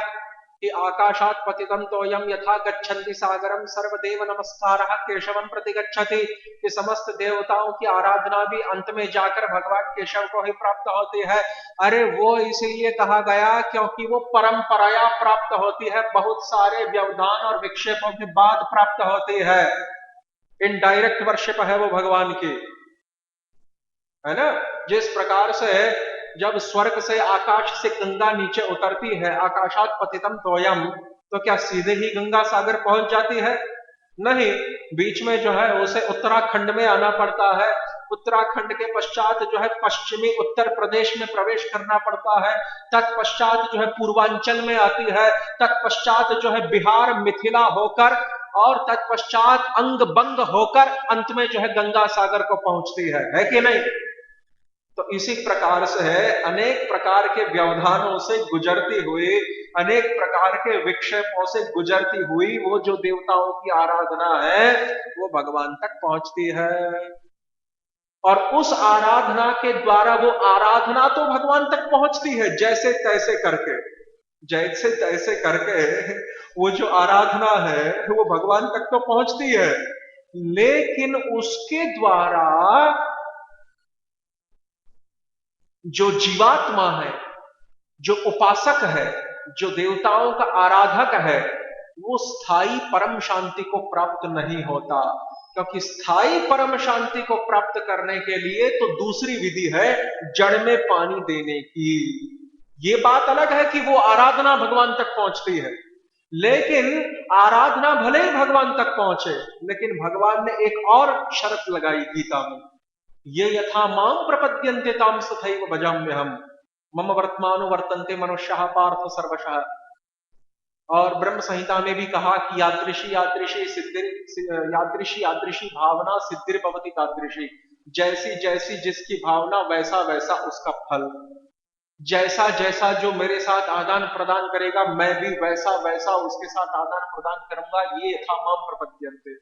कि आकाशात पतितम तोयम यथा गच्छन्ति सागरम सर्वदेव नमस्कारः केशवम प्रति गच्छति, कि समस्त देवताओं की आराधना भी अंत में जाकर भगवान केशव को ही प्राप्त होती है। अरे वो इसीलिए कहा गया क्योंकि वो परंपराया प्राप्त होती है, बहुत सारे व्यवधान और विक्षेपों के बाद प्राप्त होती है, इनडायरेक्ट वर्शिप है वो भगवान की, है ना। जिस प्रकार से जब स्वर्ग से आकाश से गंगा नीचे उतरती है, आकाशात पतितम तोयम, तो क्या सीधे ही गंगा सागर पहुंच जाती है? नहीं, बीच में जो है उसे उत्तराखंड में आना पड़ता है, उत्तराखंड के पश्चात जो है पश्चिमी उत्तर प्रदेश में प्रवेश करना पड़ता है, तत्पश्चात जो है पूर्वांचल में आती है, तत्पश्चात जो है बिहार मिथिला होकर और तत्पश्चात अंग बंग होकर अंत में जो है गंगा सागर को पहुंचती है कि नहीं? तो इसी प्रकार से है, अनेक प्रकार के व्यवधानों से गुजरती हुई, अनेक प्रकार के विक्षेपों से गुजरती हुई वो जो देवताओं की आराधना है वो भगवान तक पहुंचती है, और उस आराधना के द्वारा वो आराधना तो भगवान तक पहुंचती है जैसे तैसे करके, जैसे तैसे करके वो जो आराधना है वो भगवान तक तो पहुंचती है, लेकिन उसके द्वारा जो जीवात्मा है, जो उपासक है, जो देवताओं का आराधक है, वो स्थायी परम शांति को प्राप्त नहीं होता। क्योंकि स्थायी परम शांति को प्राप्त करने के लिए तो दूसरी विधि है जड़ में पानी देने की। ये बात अलग है कि वो आराधना भगवान तक पहुंचती है, लेकिन आराधना भले ही भगवान तक पहुंचे, लेकिन भगवान ने एक और शर्त लगाई गीता में, ये यथा माम प्रपद्यन्ते ताम तथैव भजाम्यहम् मम वर्तमानो वर्तन्ते मनुष्याः पार्थ सर्वशः। और ब्रह्म संहिता में भी कहा कि यादृशी यादृशी सिद्धि, यादृशी यादृशी भावना सिद्धिर भवति तादृशी, जैसी जैसी जिसकी भावना वैसा वैसा उसका फल, जैसा जैसा जो मेरे साथ आदान प्रदान करेगा मैं भी वैसा वैसा उसके साथ आदान प्रदान करूंगा, ये यथा माम प्रपद्यन्ते।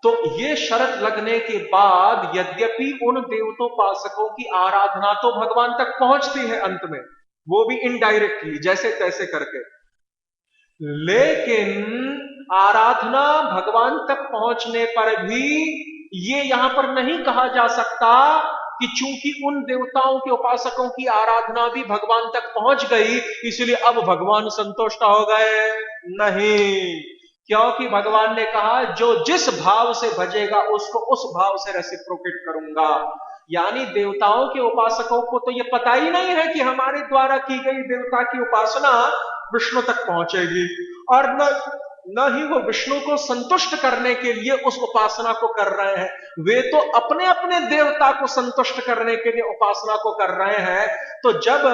तो ये शर्त लगने के बाद यद्यपि उन देवतोपासकों की आराधना तो भगवान तक पहुंचती है अंत में, वो भी इनडायरेक्टली जैसे तैसे करके, लेकिन आराधना भगवान तक पहुंचने पर भी ये यहां पर नहीं कहा जा सकता कि चूंकि उन देवताओं के उपासकों की आराधना भी भगवान तक पहुंच गई इसलिए अब भगवान संतुष्ट हो गए। नहीं, क्योंकि भगवान ने कहा जो जिस भाव से भजेगा उसको उस भाव से रेसिप्रोकेट करूंगा। यानी देवताओं के उपासकों को तो यह पता ही नहीं है कि हमारे द्वारा की गई देवता की उपासना विष्णु तक पहुंचेगी, और न ही वो विष्णु को संतुष्ट करने के लिए उस उपासना को कर रहे हैं, वे तो अपने अपने देवता को संतुष्ट करने के लिए उपासना को कर रहे हैं। तो जब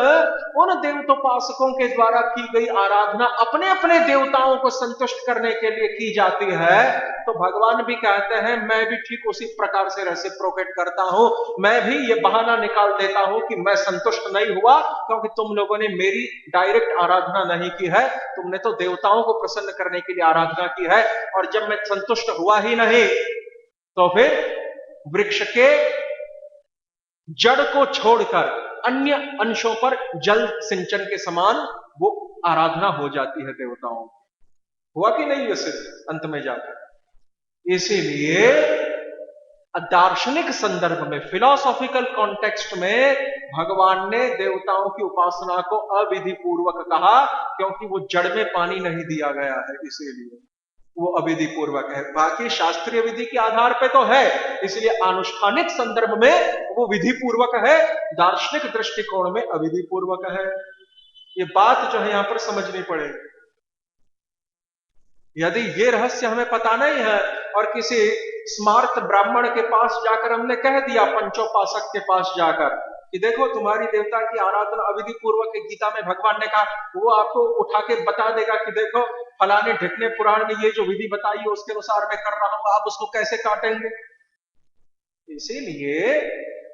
उन देवतोपासकों के द्वारा की गई आराधना अपने अपने देवताओं को संतुष्ट करने के लिए की जाती है तो भगवान भी कहते हैं मैं भी ठीक उसी प्रकार से रेसिप्रोकेट करता हूं, मैं भी ये बहाना निकाल देता हूं कि मैं संतुष्ट नहीं हुआ क्योंकि तुम लोगों ने मेरी डायरेक्ट आराधना नहीं की है, तुमने तो देवताओं को प्रसन्न करने के लिए आराधना की है, और जब मैं संतुष्ट हुआ ही नहीं तो फिर वृक्ष के जड़ को छोड़कर अन्य अंशों पर जल सिंचन के समान वो आराधना हो जाती है देवताओं की। हुआ कि नहीं ये सिद्ध अंत में जाकर। इसीलिए दार्शनिक संदर्भ में, फिलॉसॉफिकल कॉन्टेक्स्ट में भगवान ने देवताओं की उपासना को अविधि पूर्वक कहा क्योंकि वो जड़ में पानी नहीं दिया गया है, इसीलिए वो अविधि पूर्वक है। बाकी शास्त्रीय विधि के आधार पे तो है, इसलिए अनुष्ठानिक संदर्भ में वो विधि पूर्वक है, दार्शनिक दृष्टिकोण में अविधि पूर्वक है। ये बात जो है यहां पर समझनी पड़ेगी। यदि ये रहस्य हमें पता नहीं है और किसी स्मार्त ब्राह्मण के पास जाकर हमने कह दिया, पंचोपासक के पास जाकर कि देखो तुम्हारी देवता की आराधना अविधि पूर्वक गीता में भगवान ने कहा, वो आपको उठा के बता देगा कि देखो फलाने ढिकने पुराण में ये जो विधि बताई है उसके अनुसार मैं कर रहा हूं, आप उसको कैसे काटेंगे। इसीलिए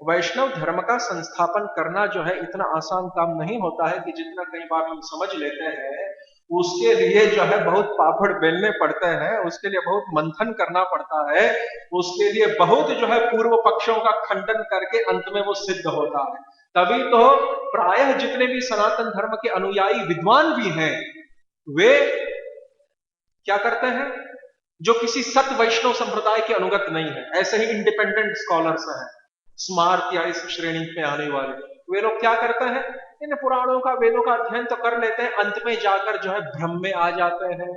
वैष्णव धर्म का संस्थापन करना जो है इतना आसान काम नहीं होता है कि जितना कई बार हम समझ लेते हैं। उसके लिए जो है बहुत पापड़ बेलने पड़ते हैं, उसके लिए बहुत मंथन करना पड़ता है, उसके लिए बहुत जो है पूर्व पक्षों का खंडन करके अंत में वो सिद्ध होता है। तभी तो प्रायः जितने भी सनातन धर्म के अनुयायी विद्वान भी हैं वे क्या करते हैं, जो किसी सत वैष्णव संप्रदाय के अनुगत नहीं है, ऐसे ही इंडिपेंडेंट स्कॉलर्स हैं, स्मार्ट या इस श्रेणी में आने वाले, वे लोग क्या करते हैं, इन पुराणों का वेदों का अध्ययन तो कर लेते हैं, अंत में जाकर जो है भ्रम में आ जाते हैं।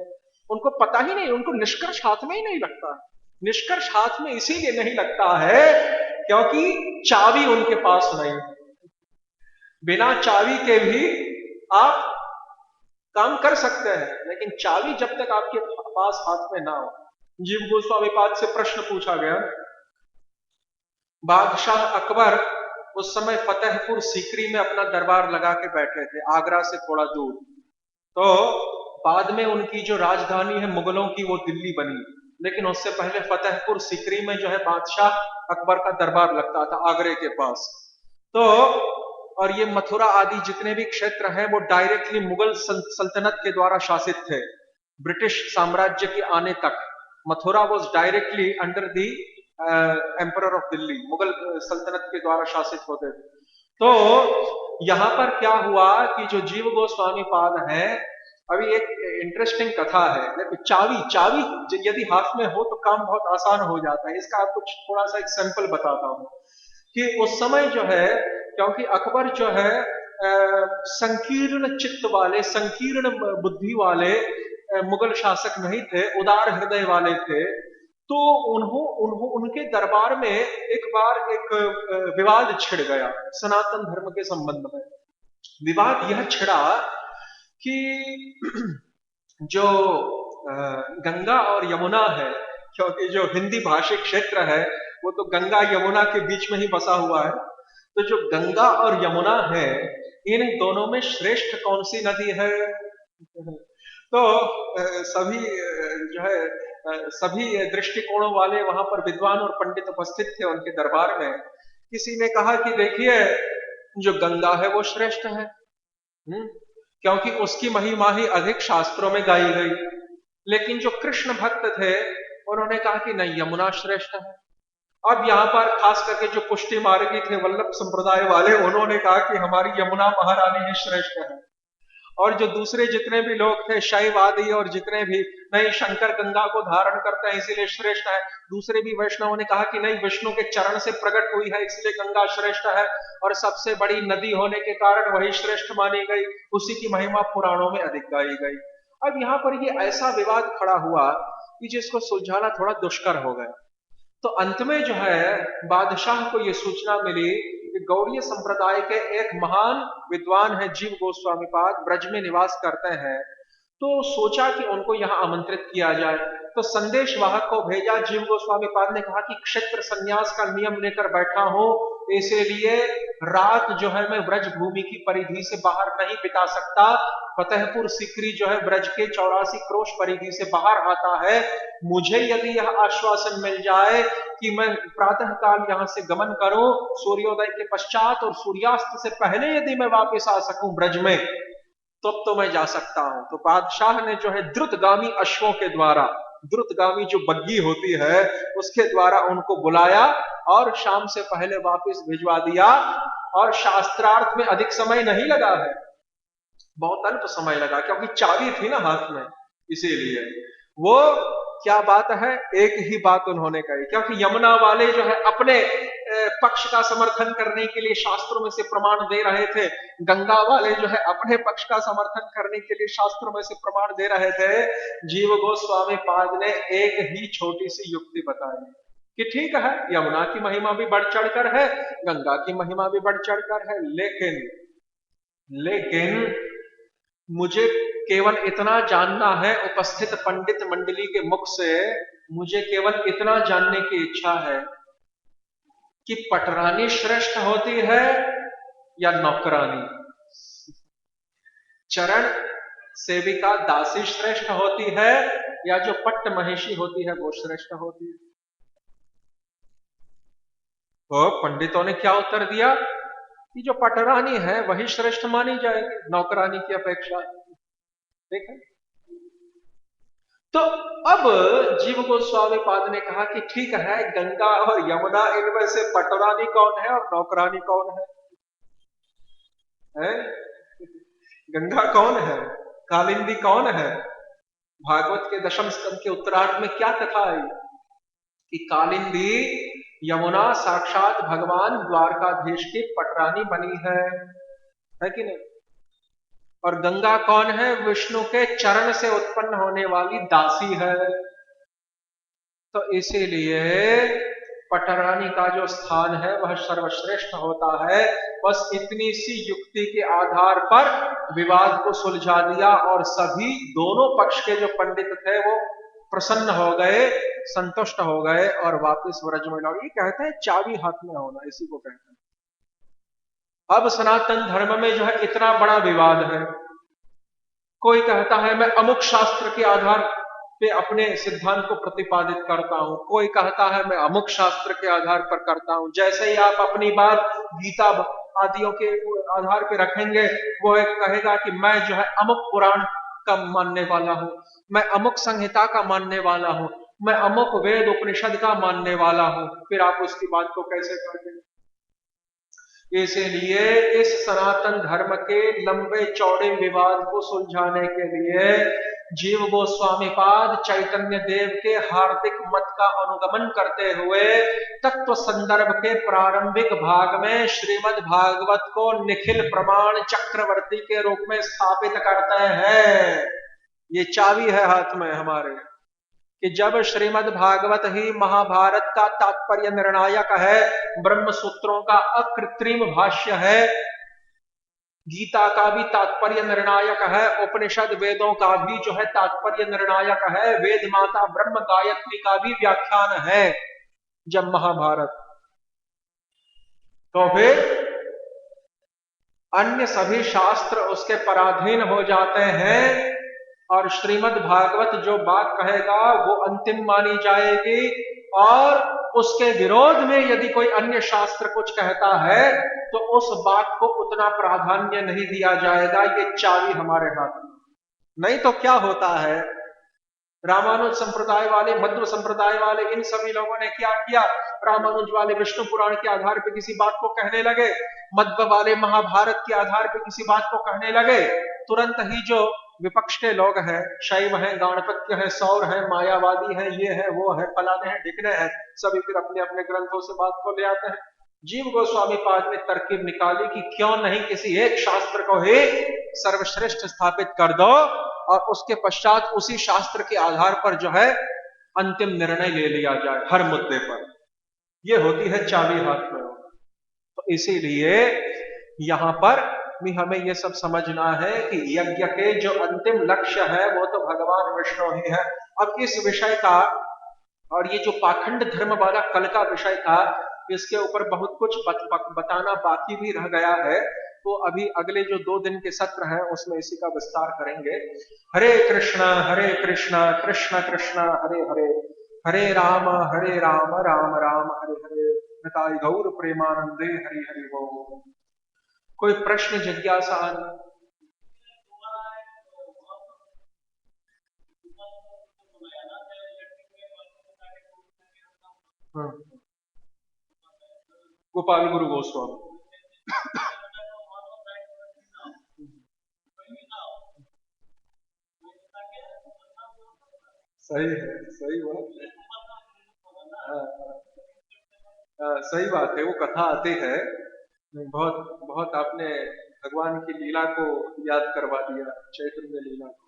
उनको पता ही नहीं, उनको निष्कर्ष हाथ में ही नहीं लगता। निष्कर्ष हाथ में इसीलिए नहीं लगता है क्योंकि चाबी उनके पास नहीं। बिना चाबी के भी आप काम कर सकते हैं, लेकिन चाबी जब तक आपके पास हाथ में ना हो। जीव गोस्वामी पाद से प्रश्न पूछा गया, बादशाह अकबर उस समय फतेहपुर सीकरी में अपना दरबार लगा के बैठे थे, आगरा से थोड़ा दूर। तो बाद में उनकी जो राजधानी है मुगलों की वो दिल्ली बनी, लेकिन उससे पहले फतेहपुर सीकरी में जो है बादशाह अकबर का दरबार लगता था आगरे के पास। तो और ये मथुरा आदि जितने भी क्षेत्र हैं वो डायरेक्टली मुगल सल्तनत के द्वारा शासित थे। ब्रिटिश साम्राज्य के आने तक Mathura was directly under the emperor of Delhi, Mughal सल्तनत के द्वारा शासित होते थे। तो यहां पर क्या हुआ कि जो जीव गोस्वामी पाद है, अभी एक इंटरेस्टिंग कथा है। देखो चाबी यदि हाथ में हो तो काम बहुत आसान हो जाता है। इसका आपको थोड़ा सा एक सैंपल बताता हूं कि उस समय जो है, क्योंकि अकबर जो है संकीर्ण चित्त वाले, संकीर्ण बुद्धि वाले मुगल शासक नहीं थे, उदार हृदय वाले थे। तो उनके दरबार में एक बार एक विवाद छिड़ गया सनातन धर्म के संबंध में। विवाद यह छिड़ा कि जो गंगा और यमुना है, क्योंकि जो हिंदी भाषी क्षेत्र है वो तो गंगा यमुना के बीच में ही बसा हुआ है, तो जो गंगा और यमुना है इन दोनों में श्रेष्ठ कौन सी नदी है? तो सभी जो है सभी दृष्टिकोणों वाले वहां पर विद्वान और पंडित उपस्थित थे उनके दरबार में। किसी ने कहा कि देखिए, जो गंगा है वो श्रेष्ठ है, क्योंकि उसकी महिमा ही अधिक शास्त्रों में गाई गई। लेकिन जो कृष्ण भक्त थे उन्होंने कहा कि नहीं, यमुना श्रेष्ठ है। अब यहाँ पर खास करके जो पुष्टि मार्गी थे, वल्लभ संप्रदाय वाले, उन्होंने कहा कि हमारी यमुना महारानी ही श्रेष्ठ है। और जो दूसरे जितने भी लोग थे, शैववादी और जितने भी, नहीं, शंकर गंगा को धारण करते हैं इसीलिए श्रेष्ठ है। दूसरे भी वैष्णवों ने कहा कि नहीं, विष्णु के चरण से प्रकट हुई है इसलिए गंगा श्रेष्ठ है, और सबसे बड़ी नदी होने के कारण वही श्रेष्ठ मानी गई, उसी की महिमा पुराणों में अधिक गाई गई। अब यहाँ पर ये ऐसा विवाद खड़ा हुआ कि जिसको सुलझाना थोड़ा दुष्कर हो गया। तो अंत में जो है बादशाह को यह सूचना मिली कि गौड़ीय संप्रदाय के एक महान विद्वान है जीव गोस्वामी पाद, ब्रज में निवास करते हैं। तो सोचा कि उनको यहाँ आमंत्रित किया जाए। तो संदेश वाहक को भेजा। जीव गोस्वामी पाद ने कहा कि क्षेत्र संन्यास का नियम लेकर बैठा हूं, इसीलिए रात जो है मैं ब्रज भूमि की परिधि से बाहर नहीं बिता सकता। फतेहपुर सिकरी जो है ब्रज के 84 क्रोश परिधि से बाहर आता है। मुझे यदि यह आश्वासन मिल जाए कि मैं प्रातः काल यहां से गमन करूं सूर्योदय के पश्चात, और सूर्यास्त से पहले यदि मैं वापस आ सकूं ब्रज में, तो मैं जा सकता हूं। तो बादशाह ने जो है द्रुतगामी अश्वों के द्वारा, द्रुतगामी जो बग्गी होती है उसके द्वारा उनको बुलाया और शाम से पहले वापस भिजवा दिया। और शास्त्रार्थ में अधिक समय नहीं लगा है, बहुत अल्प समय लगा, क्योंकि चाबी थी ना हाथ में, इसीलिए। वो क्या बात है, एक ही बात उन्होंने कही, क्योंकि यमुना वाले जो है अपने पक्ष का समर्थन करने के लिए शास्त्रों में से प्रमाण दे रहे थे, गंगा वाले जो है अपने पक्ष का समर्थन करने के लिए शास्त्रों में से प्रमाण दे रहे थे। जीव गोस्वामी पाद ने एक ही छोटी सी युक्ति बताई कि ठीक है, यमुना की महिमा भी बढ़ चढ़कर है, गंगा की महिमा भी बढ़ चढ़कर है, लेकिन लेकिन मुझे केवल इतना जानना है, उपस्थित पंडित मंडली के मुख से मुझे केवल इतना जानने की इच्छा है कि पटरानी श्रेष्ठ होती है या नौकरानी, चरण सेविका दासी श्रेष्ठ होती है या जो पट्ट महिषी होती है वो श्रेष्ठ होती है? तो पंडितों ने क्या उत्तर दिया कि जो पटरानी है वही श्रेष्ठ मानी जाएगी नौकरानी की अपेक्षा। ठीक है। तो अब जीव गोस्वामी पाद ने कहा कि ठीक है, गंगा और यमुना, इनमें से पटरानी कौन है और नौकरानी कौन है? हैं? गंगा कौन है, कालिंदी कौन है? भागवत के दशम स्कंद के उत्तरार्ध में क्या कथा आई कि कालिंदी यमुना साक्षात भगवान द्वारकाधीश की पटरानी बनी है कि नहीं? और गंगा कौन है? विष्णु के चरण से उत्पन्न होने वाली दासी है। तो इसीलिए पटरानी का जो स्थान है वह सर्वश्रेष्ठ होता है। बस इतनी सी युक्ति के आधार पर विवाद को सुलझा दिया और सभी दोनों पक्ष के जो पंडित थे वो प्रसन्न हो गए, संतुष्ट हो गए और वापस व्रज में लौटे। ये कहते हैं चाबी हाथ में होना, इसी को कहते हैं। अब सनातन धर्म में जो है इतना बड़ा विवाद है, कोई कहता है मैं अमुक शास्त्र के आधार पे अपने सिद्धांत को प्रतिपादित करता हूं, कोई कहता है मैं अमुक शास्त्र के आधार पर करता हूं। जैसे ही आप अपनी बात गीता आदियों के आधार पे रखेंगे, वो एक कहेगा कि मैं जो है अमुक पुराण का मानने वाला हूं, मैं अमुक संहिता का मानने वाला हूं, मैं अमुक वेद उपनिषद का मानने वाला हूं। फिर आप उसकी बात को कैसे कर देंगे? इसलिए इस सनातन धर्म के लंबे चौड़े विवाद को सुलझाने के लिए जीव गोस्वामी पाद चैतन्य देव के हार्दिक मत का अनुगमन करते हुए तत्व संदर्भ के प्रारंभिक भाग में श्रीमद् भागवत को निखिल प्रमाण चक्रवर्ती के रूप में स्थापित करते हैं। ये चाबी है हाथ में हमारे कि जब श्रीमद् भागवत ही महाभारत का तात्पर्य निर्णायक है, ब्रह्म सूत्रों का अकृत्रिम भाष्य है, गीता का भी तात्पर्य निर्णायक है, उपनिषद वेदों का भी जो है तात्पर्य निर्णायक है, वेद माता ब्रह्म गायत्री का भी व्याख्यान है जब महाभारत, तो फिर अन्य सभी शास्त्र उसके पराधीन हो जाते हैं और श्रीमद् भागवत जो बात कहेगा वो अंतिम मानी जाएगी। और उसके विरोध में यदि कोई अन्य शास्त्र कुछ कहता है तो उस बात को उतना प्राधान्य नहीं दिया जाएगा। ये चाबी हमारे हाथ में। नहीं तो क्या होता है, रामानुज संप्रदाय वाले, मध्व संप्रदाय वाले, इन सभी लोगों ने क्या किया, रामानुज वाले विष्णु पुराण के आधार पर किसी बात को कहने लगे, मध्व वाले महाभारत के आधार पर किसी बात को कहने लगे। तुरंत ही जो विपक्ष के लोग हैं, शैव हैं, गाणपत्य हैं, सौर हैं, मायावादी हैं, ये है वो है, फलाने हैं, ढिकने हैं, सभी फिर अपने अपने ग्रंथों से बात को ले आते हैं। जीव गोस्वामी पाद ने तरकीब निकाली कि क्यों नहीं किसी एक शास्त्र को ही सर्वश्रेष्ठ स्थापित कर दो और उसके पश्चात उसी शास्त्र के आधार पर जो है अंतिम निर्णय ले लिया जाए हर मुद्दे पर। यह होती है चाबी हाथ में। तो इसीलिए यहां पर भी हमें यह सब समझना है कि यज्ञ के जो अंतिम लक्ष्य है वो तो भगवान विष्णु ही है। अब इस विषय का, और ये जो पाखंड धर्म वाला कल का विषय था, इसके ऊपर बहुत कुछ बताना बाकी भी रह गया है। तो अभी अगले जो 2 दिन के सत्र हैं उसमें इसी का विस्तार करेंगे। हरे कृष्णा कृष्ण कृष्ण हरे हरे, हरे राम राम राम हरे हरे, निताय गौर प्रेमानंदे हरि हरि बोल। कोई प्रश्न जिज्ञासा? गोपाल गुरु गोस्वामी। सही है, सही बात है। सही बात है, वो कथा आती है। बहुत बहुत आपने भगवान की लीला को याद करवा दिया, चैतन्य लीला को।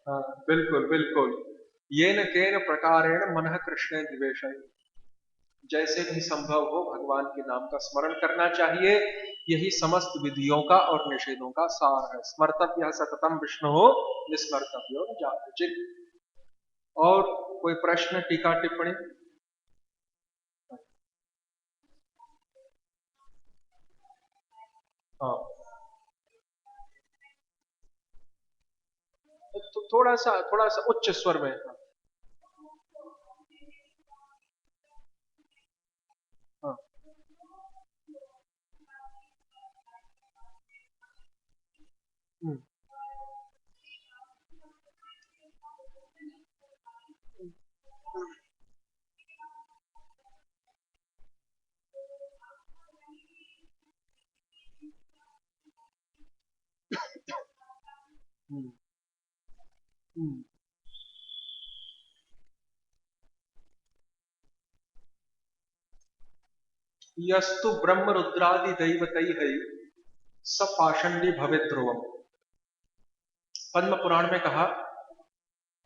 हाँ, बिल्कुल बिल्कुल। ये न केन प्रकारेण मनः कृष्ण निवेशय, जैसे भी संभव हो भगवान के नाम का स्मरण करना चाहिए। यही समस्त विधियों का और निषेधों का सार है। स्मर्तव्य सततम विष्णु हो, निस्मर्तव्यो न जातुचित। और कोई प्रश्न, टीका, टिप्पणी? हाँ, तो थोड़ा सा उच्च स्वर में। हाँ, हम्म, हम्म, हम्म। यस्तु ब्रह्म रुद्रादि दैवतई है स पाषंडी भवे ध्रुवम। पद्म पुराण में कहा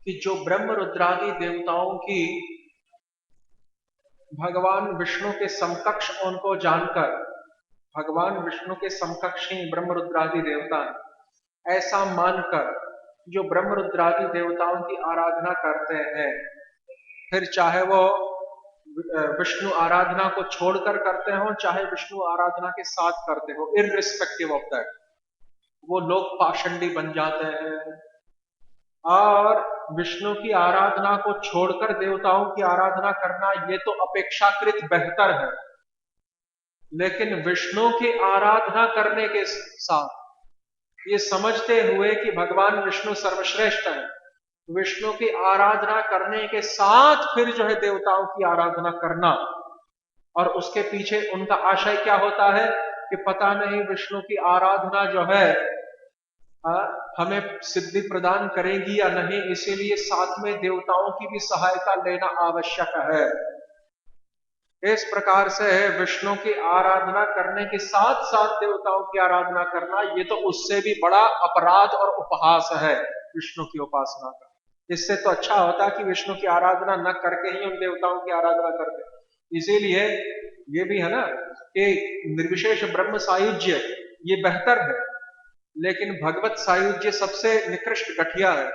कि जो ब्रह्म रुद्रादि देवताओं की भगवान विष्णु के समकक्ष उनको जानकर, भगवान विष्णु के समकक्ष ही ब्रह्म रुद्रादि देवता है, ऐसा मानकर जो ब्रह्म रुद्रादि देवताओं की आराधना करते हैं, फिर चाहे वो विष्णु आराधना को छोड़कर करते हो, चाहे विष्णु आराधना के साथ करते हो, इररिस्पेक्टिव ऑफ दैट, वो लोग पाषंडी बन जाते हैं। और विष्णु की आराधना को छोड़कर देवताओं की आराधना करना ये तो अपेक्षाकृत बेहतर है, लेकिन विष्णु की आराधना करने के साथ ये समझते हुए कि भगवान विष्णु सर्वश्रेष्ठ है, विष्णु की आराधना करने के साथ फिर जो है देवताओं की आराधना करना, और उसके पीछे उनका आशय क्या होता है कि पता नहीं विष्णु की आराधना जो है हमें सिद्धि प्रदान करेगी या नहीं, इसीलिए साथ में देवताओं की भी सहायता लेना आवश्यक है। इस प्रकार से विष्णु की आराधना करने के साथ साथ देवताओं की आराधना करना, ये तो उससे भी बड़ा अपराध और उपहास है विष्णु की उपासना का। इससे तो अच्छा होता कि विष्णु की आराधना न करके ही उन देवताओं की आराधना करते। इसीलिए ये भी है ना कि निर्विशेष ब्रह्म सायुज्य ये बेहतर है, लेकिन भगवत सायुज्य सबसे निकृष्ट घटिया है।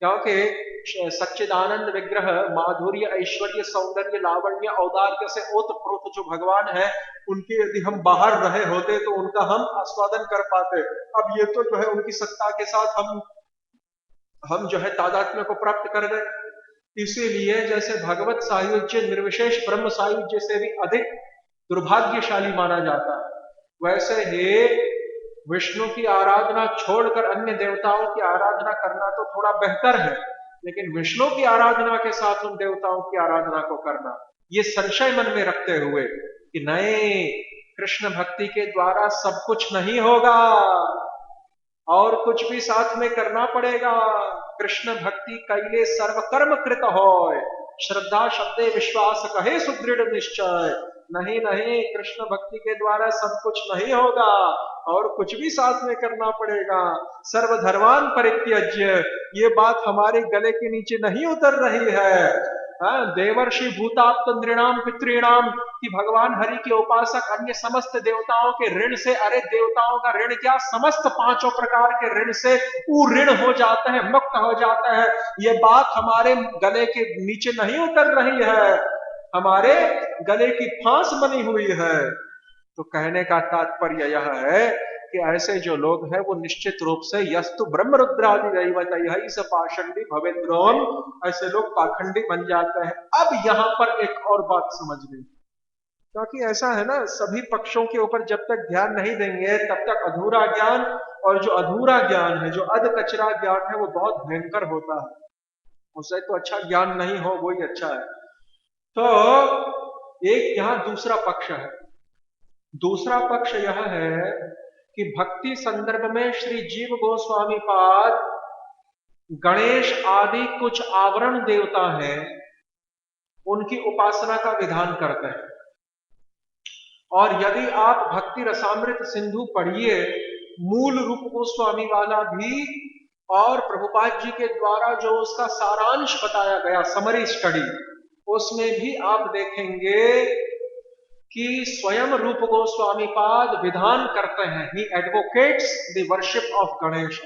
क्योंकि सच्चिदानंद विग्रह माधुर्य ऐश्वर्य सौंदर्य लावण्य औदार्य से ओतप्रोत जो भगवान है, उनके यदि हम बाहर रहे होते तो उनका हम आस्वादन कर पाते। अब ये तो जो है उनकी सत्ता के साथ हम जो है तादात्म्य को प्राप्त कर गए। इसीलिए जैसे भगवत सायुज्य निर्विशेष ब्रह्म सायुज्य से भी अधिक दुर्भाग्यशाली माना जाता है, वैसे ही विष्णु की आराधना छोड़कर अन्य देवताओं की आराधना करना तो थोड़ा बेहतर है, लेकिन विष्णु की आराधना के साथ उन देवताओं की आराधना को करना, ये संशय मन में रखते हुए कि नहीं, कृष्ण भक्ति के द्वारा सब कुछ नहीं होगा और कुछ भी साथ में करना पड़ेगा। कृष्ण भक्ति कैले सर्वकर्म कृत होय, श्रद्धा शब्दे विश्वास कहे सुदृढ़ निश्चय। नहीं नहीं, कृष्ण भक्ति के द्वारा सब कुछ नहीं होगा और कुछ भी साथ में करना पड़ेगा। सर्वधर्मान परित्यज्य, ये बात हमारे गले के नीचे नहीं उतर रही है। देवर्षि भूताप्त नृणाम पितृणाम, कि भगवान हरि के उपासक अन्य समस्त देवताओं के ऋण से, अरे देवताओं का ऋण क्या, समस्त पांचों प्रकार के ऋण से वो ऋण हो जाते हैं, मुक्त हो जाते हैं। ये बात हमारे गले के नीचे नहीं उतर रही है, हमारे गले की फांस बनी हुई है। तो कहने का तात्पर्य यह है कि ऐसे जो लोग हैं वो निश्चित रूप से यस्तु ब्रह्म रुद्रादि दैवत यही स पाषंडी भवेद्रोम, ऐसे लोग पाखंडी बन जाते हैं। अब यहां पर एक और बात समझ ली, क्योंकि ऐसा है ना, सभी पक्षों के ऊपर जब तक ध्यान नहीं देंगे तब तक अधूरा ज्ञान, और जो अधूरा ज्ञान है, जो अध कचरा ज्ञान है, वो बहुत भयंकर होता है। उससे तो अच्छा ज्ञान नहीं हो वही अच्छा है। तो एक यहां दूसरा पक्ष है। दूसरा पक्ष यह है कि भक्ति संदर्भ में श्री जीव गोस्वामी पाद गणेश आदि कुछ आवरण देवता हैं, उनकी उपासना का विधान करते हैं। और यदि आप भक्ति रसामृत सिंधु पढ़िए, मूल रूप गोस्वामी वाला भी, और प्रभुपाद जी के द्वारा जो उसका सारांश बताया गया समरी स्टडी, उसमें भी आप देखेंगे कि स्वयं रूप गोस्वामी पाद विधान करते हैं, he advocates the worship of Ganesh.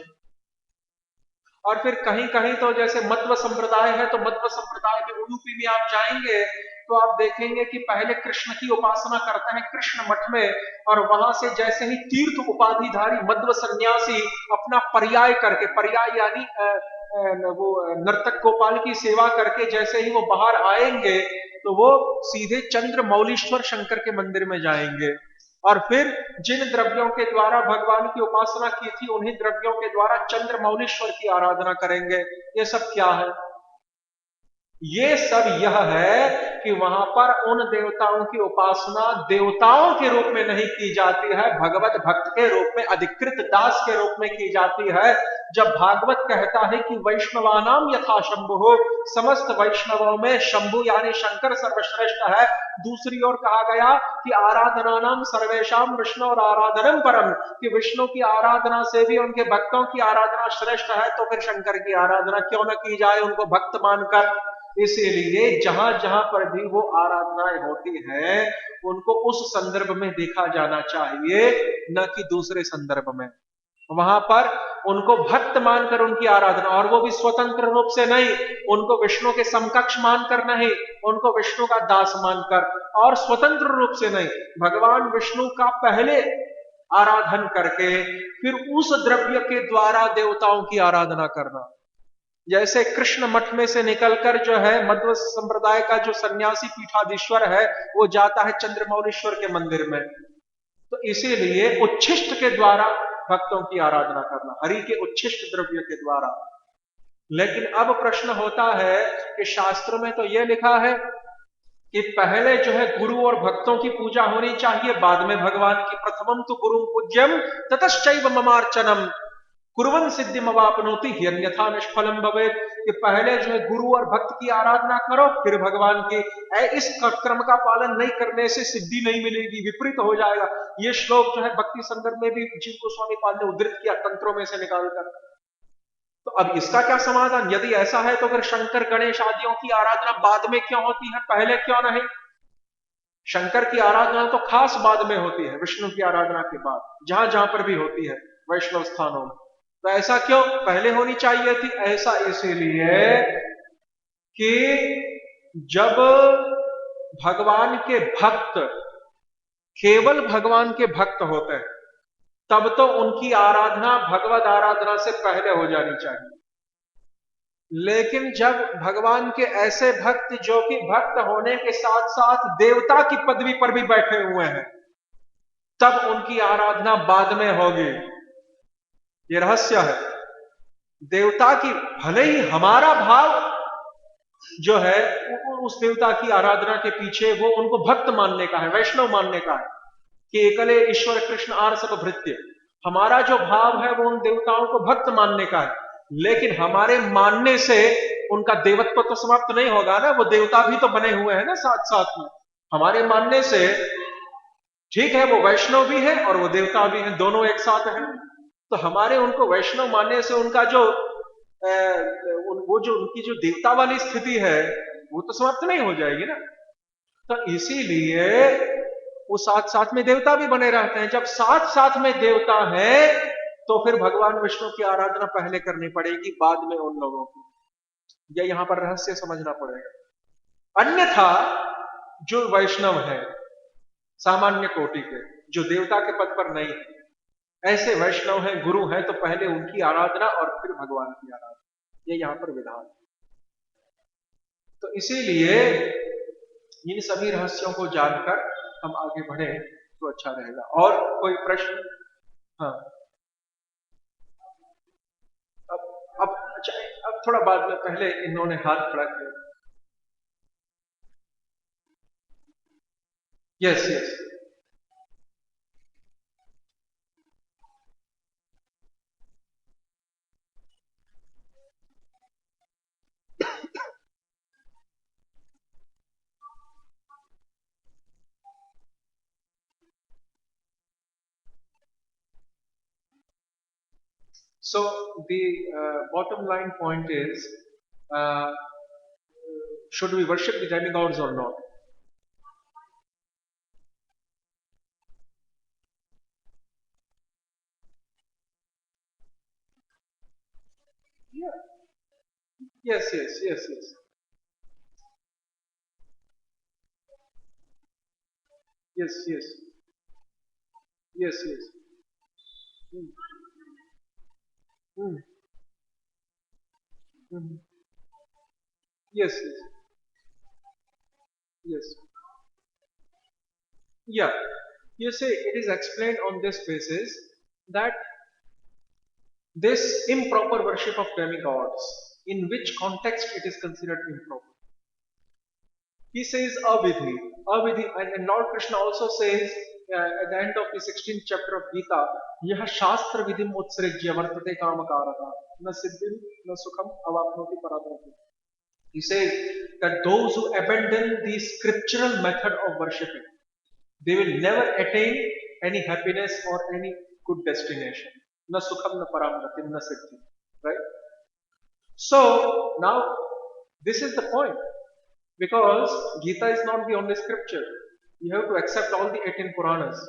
और फिर कहीं कहीं तो जैसे मध्व संप्रदाय है, तो मध्व संप्रदाय में उडुपी में आप जाएंगे तो आप देखेंगे कि पहले कृष्ण की उपासना करते हैं कृष्ण मठ में, और वहां से जैसे ही तीर्थ उपाधिधारी मध्व सन्यासी अपना पर्याय करके, पर्याय यानी वो नर्तक गोपाल की सेवा करके जैसे ही वो बाहर आएंगे तो वो सीधे चंद्र मौलीश्वर शंकर के मंदिर में जाएंगे, और फिर जिन द्रव्यों के द्वारा भगवान की उपासना की थी उन्हीं द्रव्यों के द्वारा चंद्र मौलीश्वर की आराधना करेंगे। ये सब क्या है? ये सब यह है कि वहां पर उन देवताओं की उपासना देवताओं के रूप में नहीं की जाती है, भगवत भक्त के रूप में, अधिकृत दास के रूप में की जाती है। जब भागवत कहता है कि वैष्णवानाम यथा शंभु हो, समस्त वैष्णवों में शंभु यानी शंकर सर्वश्रेष्ठ है। दूसरी ओर कहा गया कि आराधना नाम सर्वेशम विष्णु और आराधनम परम, कि विष्णु की आराधना से भी उनके भक्तों की आराधना श्रेष्ठ है, तो फिर शंकर की आराधना क्यों न की जाए उनको भक्त मानकर। इसीलिए जहां जहां पर भी वो आराधनाएं होती हैं उनको उस संदर्भ में देखा जाना चाहिए, न कि दूसरे संदर्भ में। वहां पर उनको भक्त मानकर उनकी आराधना, और वो भी स्वतंत्र रूप से नहीं, उनको विष्णु के समकक्ष मानकर नहीं, उनको विष्णु का दास मानकर, और स्वतंत्र रूप से नहीं, भगवान विष्णु का पहले आराधन करके फिर उस द्रव्य के द्वारा देवताओं की आराधना करना। जैसे कृष्ण मठ में से निकलकर जो है मध्व संप्रदाय का जो सन्यासी पीठाधीश्वर है वो जाता है चंद्रमौलीश्वर के मंदिर में, तो इसीलिए उच्छिष्ट के द्वारा भक्तों की आराधना करना, हरि के उच्छिष्ट द्रव्य के द्वारा। लेकिन अब प्रश्न होता है कि शास्त्रों में तो यह लिखा है कि पहले जो है गुरु और भक्तों की पूजा होनी चाहिए, बाद में भगवान की। प्रथमम तो गुरु पूज्यम ततश्चैव ममार्चनम कुर्वन् सिद्धिमवाप्नोति ह्यन्यथा निष्फलम भवेत्, कि पहले जो है गुरु और भक्त की आराधना करो फिर भगवान की। इस क्रम का पालन नहीं करने से सिद्धि नहीं मिलेगी, विपरीत हो जाएगा। ये श्लोक जो है भक्ति संदर्भ में भी जीव गोस्वामी पाद ने उद्धृत किया तंत्रों में से निकालकर। तो अब इसका क्या समाधान? यदि ऐसा है तो फिर शंकर गणेश आदियों की आराधना बाद में क्यों होती है, पहले क्यों नहीं? शंकर की आराधना तो खास बाद में होती है, विष्णु की आराधना के बाद, जहां जहां पर भी होती है वैष्णव स्थानों में। तो ऐसा क्यों पहले होनी चाहिए थी? ऐसा इसीलिए कि जब भगवान के भक्त केवल भगवान के भक्त होते हैं तब तो उनकी आराधना भगवत आराधना से पहले हो जानी चाहिए। लेकिन जब भगवान के ऐसे भक्त जो कि भक्त होने के साथ साथ देवता की पदवी पर भी बैठे हुए हैं, तब उनकी आराधना बाद में होगी। ये रहस्य है। देवता की भले ही हमारा भाव जो है उस देवता की आराधना के पीछे वो उनको भक्त मानने का है, वैष्णव मानने का है कि एकले ईश्वर कृष्ण आर सब भृत्य। हमारा जो भाव है वो उन देवताओं को भक्त मानने का है, लेकिन हमारे मानने से उनका देवत्व तो समाप्त नहीं होगा ना, वो देवता भी तो बने हुए हैं ना साथ साथ में। हमारे मानने से ठीक है वो वैष्णव भी है और वो देवता भी है, दोनों एक साथ हैं। तो हमारे उनको वैष्णव मानने से उनका जो वो जो उनकी जो देवता वाली स्थिति है वो तो समाप्त नहीं हो जाएगी ना। तो इसीलिए वो साथ साथ में देवता भी बने रहते हैं। जब साथ साथ में देवता है तो फिर भगवान विष्णु की आराधना पहले करनी पड़ेगी, बाद में उन लोगों की। यह यहां पर रहस्य समझना पड़ेगा। अन्यथा जो वैष्णव है सामान्य कोटि के, जो देवता के पद पर नहीं है, ऐसे वैष्णव हैं, गुरु हैं, तो पहले उनकी आराधना और फिर भगवान की आराधना, ये यहां पर विधान है। तो इसीलिए इन सभी रहस्यों को जानकर हम आगे बढ़े तो अच्छा रहेगा। और कोई प्रश्न? हाँ, अब अब अच्छा, अब थोड़ा बाद में, पहले इन्होंने हाथ खड़ा किया। Yes yes. So the bottom line point is, uh, should we worship the demigods or not? Yeah. Yes, yes, yes, yes, yes, yes, yes, yes. Mm, mm, mm. Yes, yes, yes. Yeah. You see, it is explained on this basis that this improper worship of demigods, in which context it is considered improper. He says avidhi, avidhi, and Lord Krishna also says at the end of the 16th chapter of Gita, यह शास्त्र विधिम उत्सृज्य वर्तते कामकारः न सिद्धिं न सुखम अवाप्नोति पराधरति. He says that those who abandon the scriptural method of worshipping, they will never attain any happiness or any good destination. Na sukham na paramgatim na siddhi. Right? So now this is the point, because Gita is not the only scripture. You have to accept all the 18 Puranas.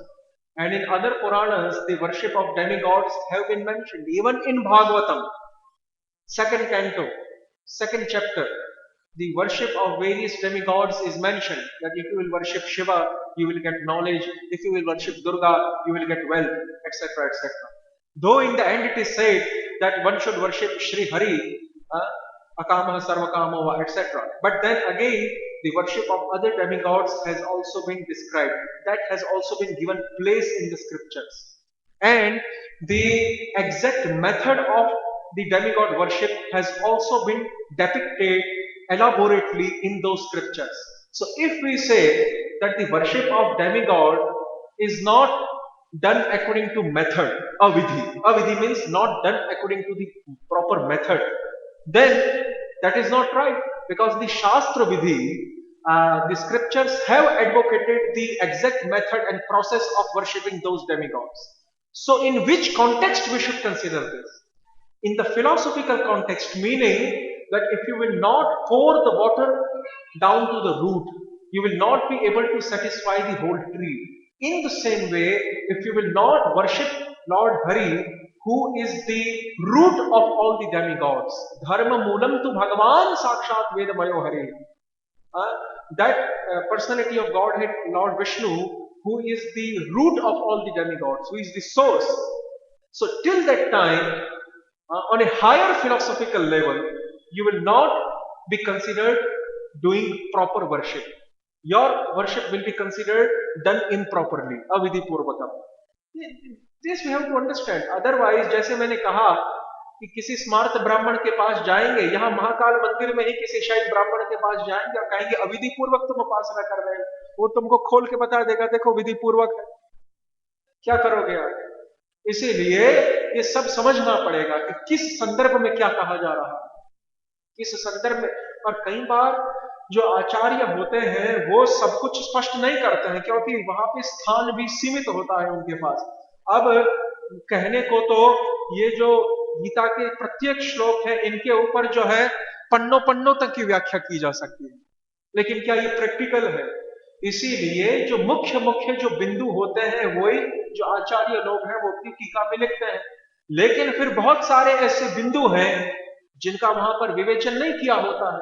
And in other Puranas, the worship of demigods have been mentioned. Even in Bhagavatam, second canto, second chapter, the worship of various demigods is mentioned. That if you will worship Shiva, you will get knowledge. If you will worship Durga, you will get wealth, etc., etc. Though in the end it is said that one should worship Sri Hari, Akamaha Sarvakama, etc. But then again, the worship of other demigods has also been described. That has also been given place in the scriptures. And the exact method of the demigod worship has also been depicted elaborately in those scriptures. So if we say that the worship of demigod is not done according to method, avidhi means not done according to the proper method, then that is not right, because the Shastra Vidhi, the scriptures have advocated the exact method and process of worshipping those demigods. So, in which context we should consider this? In the philosophical context, meaning that if you will not pour the water down to the root, you will not be able to satisfy the whole tree. In the same way, if you will not worship Lord Hari who is the root of all the demigods. Dharma moolam tu Bhagavan sakshat vedamayo hare. That personality of Godhead, Lord Vishnu, who is the root of all the demigods, who is the source. So till that time, on a higher philosophical level, you will not be considered doing proper worship. Your worship will be considered done improperly, avidhi purvakam. This we have to understand. Otherwise, जैसे मैंने कहा कि किसी स्मार्त ब्राह्मण के पास जाएंगे, यहाँ महाकाल मंदिर में ही किसी शायद ब्राह्मण के पास जाएंगे और कहेंगे अविधि पूर्वक तुम उपासना कर रहे हो, वो तुमको खोल के बता देगा देखो विधि पूर्वक है, क्या करोगे आप? इसीलिए ये सब समझना पड़ेगा कि किस संदर्भ में क्या कहा जा रहा है, किस संदर्भ में। और कई बार जो आचार्य होते हैं वो सब कुछ स्पष्ट नहीं करते हैं, क्योंकि वहां पे स्थान भी सीमित होता है उनके पास। अब कहने को तो ये जो गीता के प्रत्येक श्लोक है इनके ऊपर जो है पन्नों पन्नों तक की व्याख्या की जा सकती है, लेकिन क्या ये प्रैक्टिकल है? इसीलिए जो मुख्य मुख्य जो बिंदु होते हैं वही जो आचार्य लोग हैं वो अपनी टीका में लिखते हैं। लेकिन फिर बहुत सारे ऐसे बिंदु हैं जिनका वहां पर विवेचन नहीं किया होता है,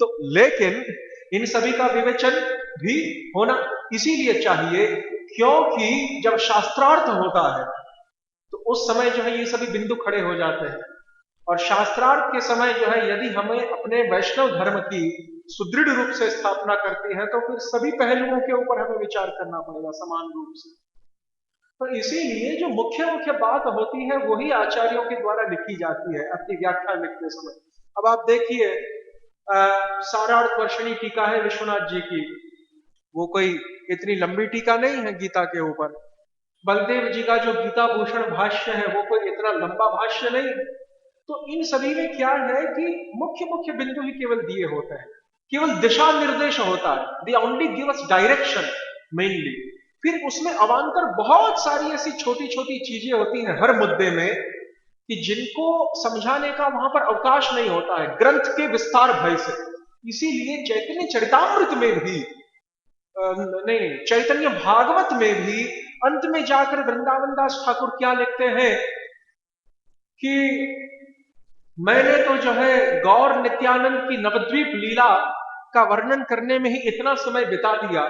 तो लेकिन इन सभी का विवेचन भी होना इसीलिए चाहिए क्योंकि जब शास्त्रार्थ होता है तो उस समय जो है ये सभी बिंदु खड़े हो जाते हैं। और शास्त्रार्थ के समय जो है यदि हमें अपने वैष्णव धर्म की सुदृढ़ रूप से स्थापना करती है तो फिर सभी पहलुओं के ऊपर हमें विचार करना पड़ेगा समान रूप से। तो इसीलिए जो मुख्य मुख्य बात होती है वही आचार्यों के द्वारा लिखी जाती है अपनी व्याख्या लिखते समय। अब आप देखिए सारार्थ वर्षणी टीका है विश्वनाथ जी की, वो कोई इतनी लंबी टीका नहीं है गीता के ऊपर। बलदेव जी का जो गीता भूषण भाष्य है वो कोई इतना लंबा भाष्य नहीं है। तो इन सभी में क्या है कि मुख्य मुख्य बिंदु ही केवल दिए होते हैं, केवल दिशा निर्देश होता है, they only give us direction mainly. फिर उसमें अवान्तर बहुत सारी ऐसी छोटी छोटी चीजें होती हैं हर मुद्दे में कि जिनको समझाने का वहां पर अवकाश नहीं होता है ग्रंथ के विस्तार भय से। इसीलिए चैतन्य चरितामृत में भी नहीं, चैतन्य भागवत में भी अंत में जाकर वृंदावन दास ठाकुर क्या लिखते हैं कि मैंने तो जो है गौर नित्यानंद की नवद्वीप लीला का वर्णन करने में ही इतना समय बिता दिया,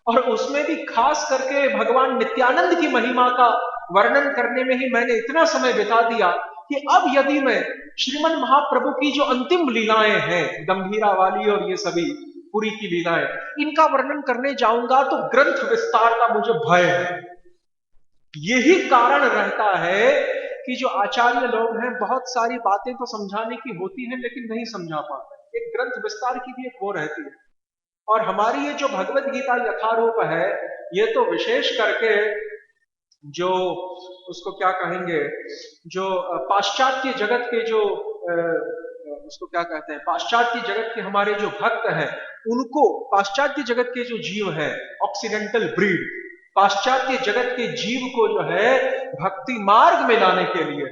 और उसमें भी खास करके भगवान नित्यानंद की महिमा का वर्णन करने में ही मैंने इतना समय बिता दिया कि अब यदि मैं श्रीमन महाप्रभु की जो अंतिम लीलाएं हैं गंभीरा वाली और ये सभी पूरी की लीलाएं, इनका वर्णन करने जाऊंगा तो ग्रंथ विस्तार का मुझे भय है। यही कारण रहता है कि जो आचार्य लोग हैं बहुत सारी बातें तो समझाने की होती हैं लेकिन नहीं समझा पाते, एक ग्रंथ विस्तार की भी एक वो रहती है। और हमारी ये जो भगवत गीता यथारूप है ये तो विशेष करके जो उसको क्या कहेंगे, जो पाश्चात्य जगत के जो उसको क्या कहते हैं, पाश्चात्य जगत के हमारे जो भक्त हैं उनको, पाश्चात्य जगत के जो जीव है ऑक्सीडेंटल ब्रीड, पाश्चात्य जगत के जीव को जो है भक्ति मार्ग में लाने के लिए,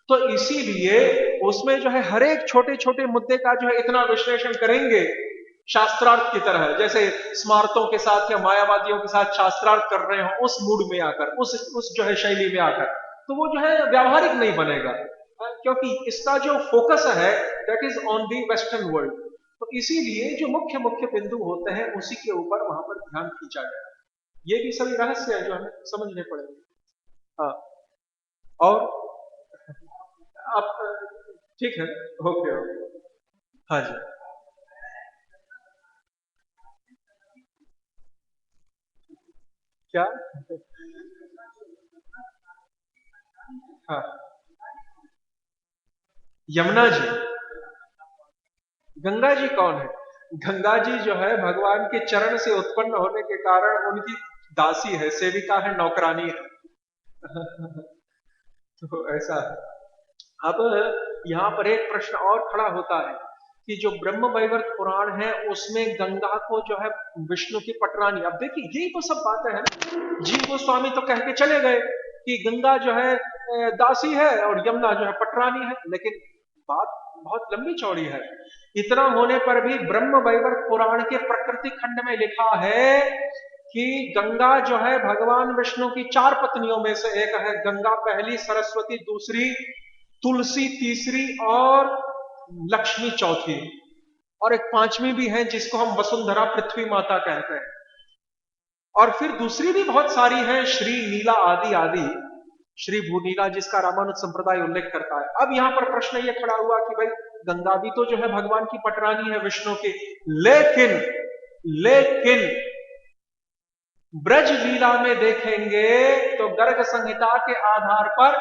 तो इसीलिए उसमें जो है हर एक छोटे छोटे मुद्दे का जो है इतना विश्लेषण करेंगे शास्त्रार्थ की तरह, जैसे स्मारतों के साथ या मायावादियों के साथ शास्त्रार्थ कर रहे हो उस मूड में आकर, उस जो है शैली में आकर, तो वो जो है व्यावहारिक नहीं बनेगा, क्योंकि इसका जो फोकस है that is on the western world. तो इसीलिए जो मुख्य मुख्य बिंदु होते हैं उसी के ऊपर वहां पर ध्यान खींचा गया। ये भी सभी रहस्य है जो हमें समझने पड़ेंगे। हाँ, और आप ठीक है, ओके ओके, हाँ जी, क्या, हाँ, यमुना जी, गंगा जी कौन है? गंगा जी जो है भगवान के चरण से उत्पन्न होने के कारण उनकी दासी है, सेविका है, नौकरानी है। तो ऐसा है। अब यहाँ पर एक प्रश्न और खड़ा होता है कि जो ब्रह्म वैवर्त पुराण है उसमें गंगा को जो है विष्णु की पटरानी, अब देखिए यही तो सब बातें हैं ना, जीव गोस्वामी तो कह के चले गए कि गंगा जो है दासी है और यमुना जो है पटरानी है, लेकिन बात बहुत लंबी चौड़ी है। इतना होने पर भी ब्रह्म वैवर्त पुराण के प्रकृति खंड में लिखा है कि गंगा जो है भगवान विष्णु की चार पत्नियों में से एक है। गंगा पहली, सरस्वती दूसरी, तुलसी तीसरी और लक्ष्मी चौथी, और एक पांचवी भी है जिसको हम वसुंधरा पृथ्वी माता कहते हैं। और फिर दूसरी भी बहुत सारी हैं, श्री नीला आदि आदि, श्री भूनीला जिसका रामानुज संप्रदाय उल्लेख करता है। अब यहां पर प्रश्न ये खड़ा हुआ कि भाई गंगा भी तो जो है भगवान की पटरानी है विष्णु की, लेकिन लेकिन ब्रज लीला में देखेंगे तो गर्ग संहिता के आधार पर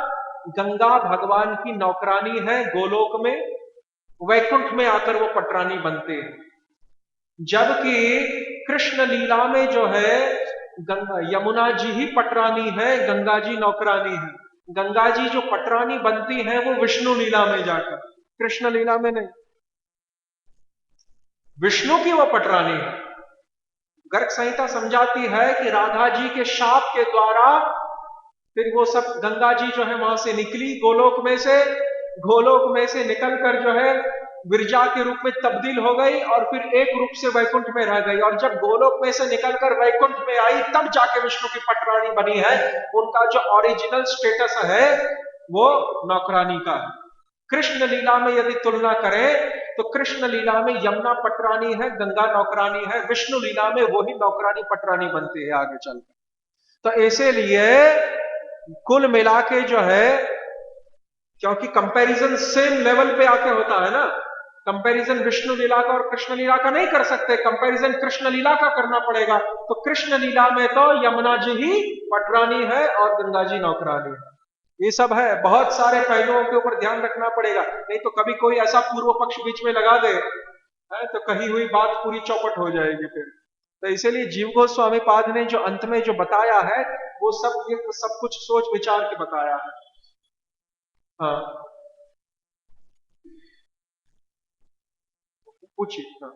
गंगा भगवान की नौकरानी है गोलोक में, वैकुंठ में आकर वो पटरानी बनते हैं। जबकि कृष्ण लीला में जो है गंगा यमुना जी ही पटरानी है, गंगा जी नौकरानी है। गंगा जी जो पटरानी बनती है वो विष्णु लीला में जाकर, कृष्ण लीला में नहीं। विष्णु की वो पटरानी है। गर्ग संहिता समझाती है कि राधा जी के शाप के द्वारा फिर वो सब गंगा जी जो है वहां से निकली गोलोक में से, गोलोक में से निकलकर जो है विरजा के रूप में तब्दील हो गई और फिर एक रूप से वैकुंठ में रह गई। और जब गोलोक में से निकलकर वैकुंठ में आई तब जाके विष्णु की पटरानी बनी है। उनका जो ओरिजिनल स्टेटस है वो नौकरानी का है। कृष्ण लीला में यदि तुलना करें तो कृष्ण लीला में यमुना पटरानी है, गंगा नौकरानी है। विष्णु लीला में वही नौकरानी पटरानी बनती है आगे चलकर। तो इसीलिए कुल मिला के जो है, क्योंकि कंपैरिजन सेम लेवल पे आके होता है ना, कंपैरिजन विष्णु लीला का और कृष्ण लीला का नहीं कर सकते, कंपैरिजन कृष्ण लीला का करना पड़ेगा। तो कृष्ण लीला में तो यमुना जी ही पटरानी है और गंगा जी नौकरानी है। ये सब है, बहुत सारे पहलुओं के ऊपर ध्यान रखना पड़ेगा, नहीं तो कभी कोई ऐसा पूर्व पक्ष बीच में लगा दे है तो कही हुई बात पूरी चौपट हो जाएगी फिर। तो इसीलिए जीव गोस्वामी पाद ने जो अंत में जो बताया है वो सब ये सब कुछ सोच विचार के बताया है। हाँ पूछिए। हाँ।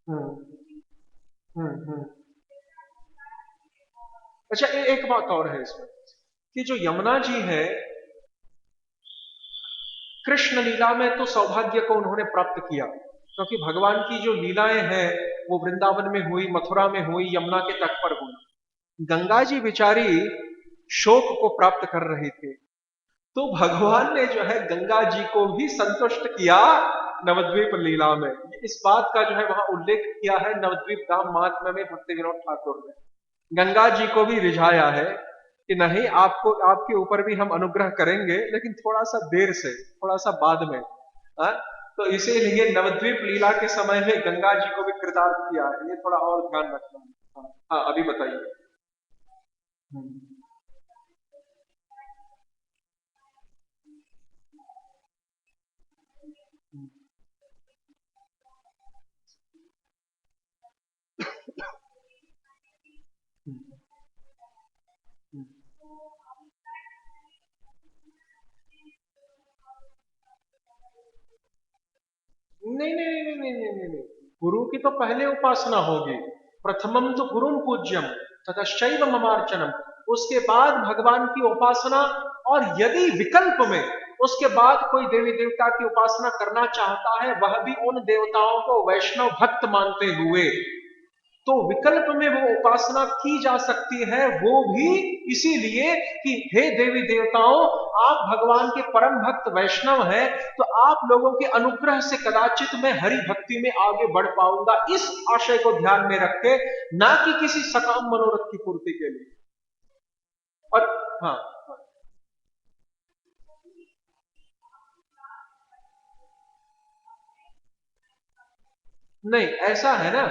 हम्म हम्म। अच्छा एक बात और है इसमें कि जो यमुना जी है कृष्ण लीला में तो सौभाग्य को उन्होंने प्राप्त किया, क्योंकि भगवान की जो लीलाएं हैं वो वृंदावन में हुई, मथुरा में हुई, यमुना के तट पर हुई। गंगा जी बेचारी शोक को प्राप्त कर रही थी, तो भगवान ने जो है गंगा जी को भी संतुष्ट किया नवद्वीप लीला में। इस बात का जो है वहां उल्लेख किया है नवद्वीप धाम महात्म्य में भक्ति विनोद ठाकुर ने। गंगा जी को भी रिझाया है कि नहीं, आपको आपके ऊपर भी हम अनुग्रह करेंगे लेकिन थोड़ा सा देर से, थोड़ा सा बाद में। हाँ? तो इसीलिए नवद्वीप लीला के समय में गंगा जी को भी कृतार्थ किया है, ये थोड़ा और ध्यान रखना है। हाँ, हाँ अभी बताइए। हम्म, हम्म, हम्म, हम्म। नहीं नहीं नहीं नहीं नहीं नहीं नहीं। गुरु की तो पहले उपासना होगी। प्रथमम तो गुरुम पूज्यम ततश्चैव ममार्चनम, उसके बाद भगवान की उपासना। और यदि विकल्प में उसके बाद कोई देवी देवता की उपासना करना चाहता है, वह भी उन देवताओं को वैष्णव भक्त मानते हुए, तो विकल्प में वो उपासना की जा सकती है। वो भी इसीलिए कि हे देवी देवताओं, आप भगवान के परम भक्त वैष्णव हैं, तो आप लोगों के अनुग्रह से कदाचित मैं हरि भक्ति में आगे बढ़ पाऊंगा, इस आशय को ध्यान में रख के, ना कि किसी सकाम मनोरथ की पूर्ति के लिए। और हाँ, नहीं ऐसा है ना,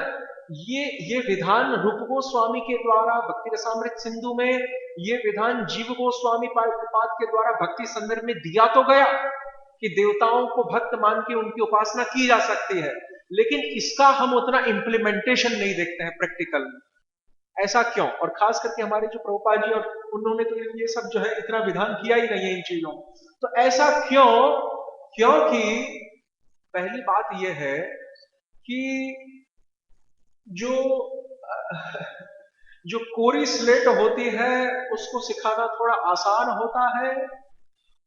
ये विधान रूप गोस्वामी के द्वारा भक्ति रसामृत सिंधु में, ये विधान जीव गोस्वामी पाद के द्वारा भक्ति संदर्भ में दिया तो गया कि देवताओं को भक्त मान के उनकी उपासना की जा सकती है, लेकिन इसका हम उतना इंप्लीमेंटेशन नहीं देखते हैं प्रैक्टिकल में। ऐसा क्यों? और खास करके हमारे जो प्रभुपाद जी और उन्होंने तो ये सब जो है इतना विधान किया ही नहीं है इन चीजों में। तो ऐसा क्यों? क्योंकि पहली बात यह है कि जो जो कोरी स्लेट होती है उसको सिखाना थोड़ा आसान होता है।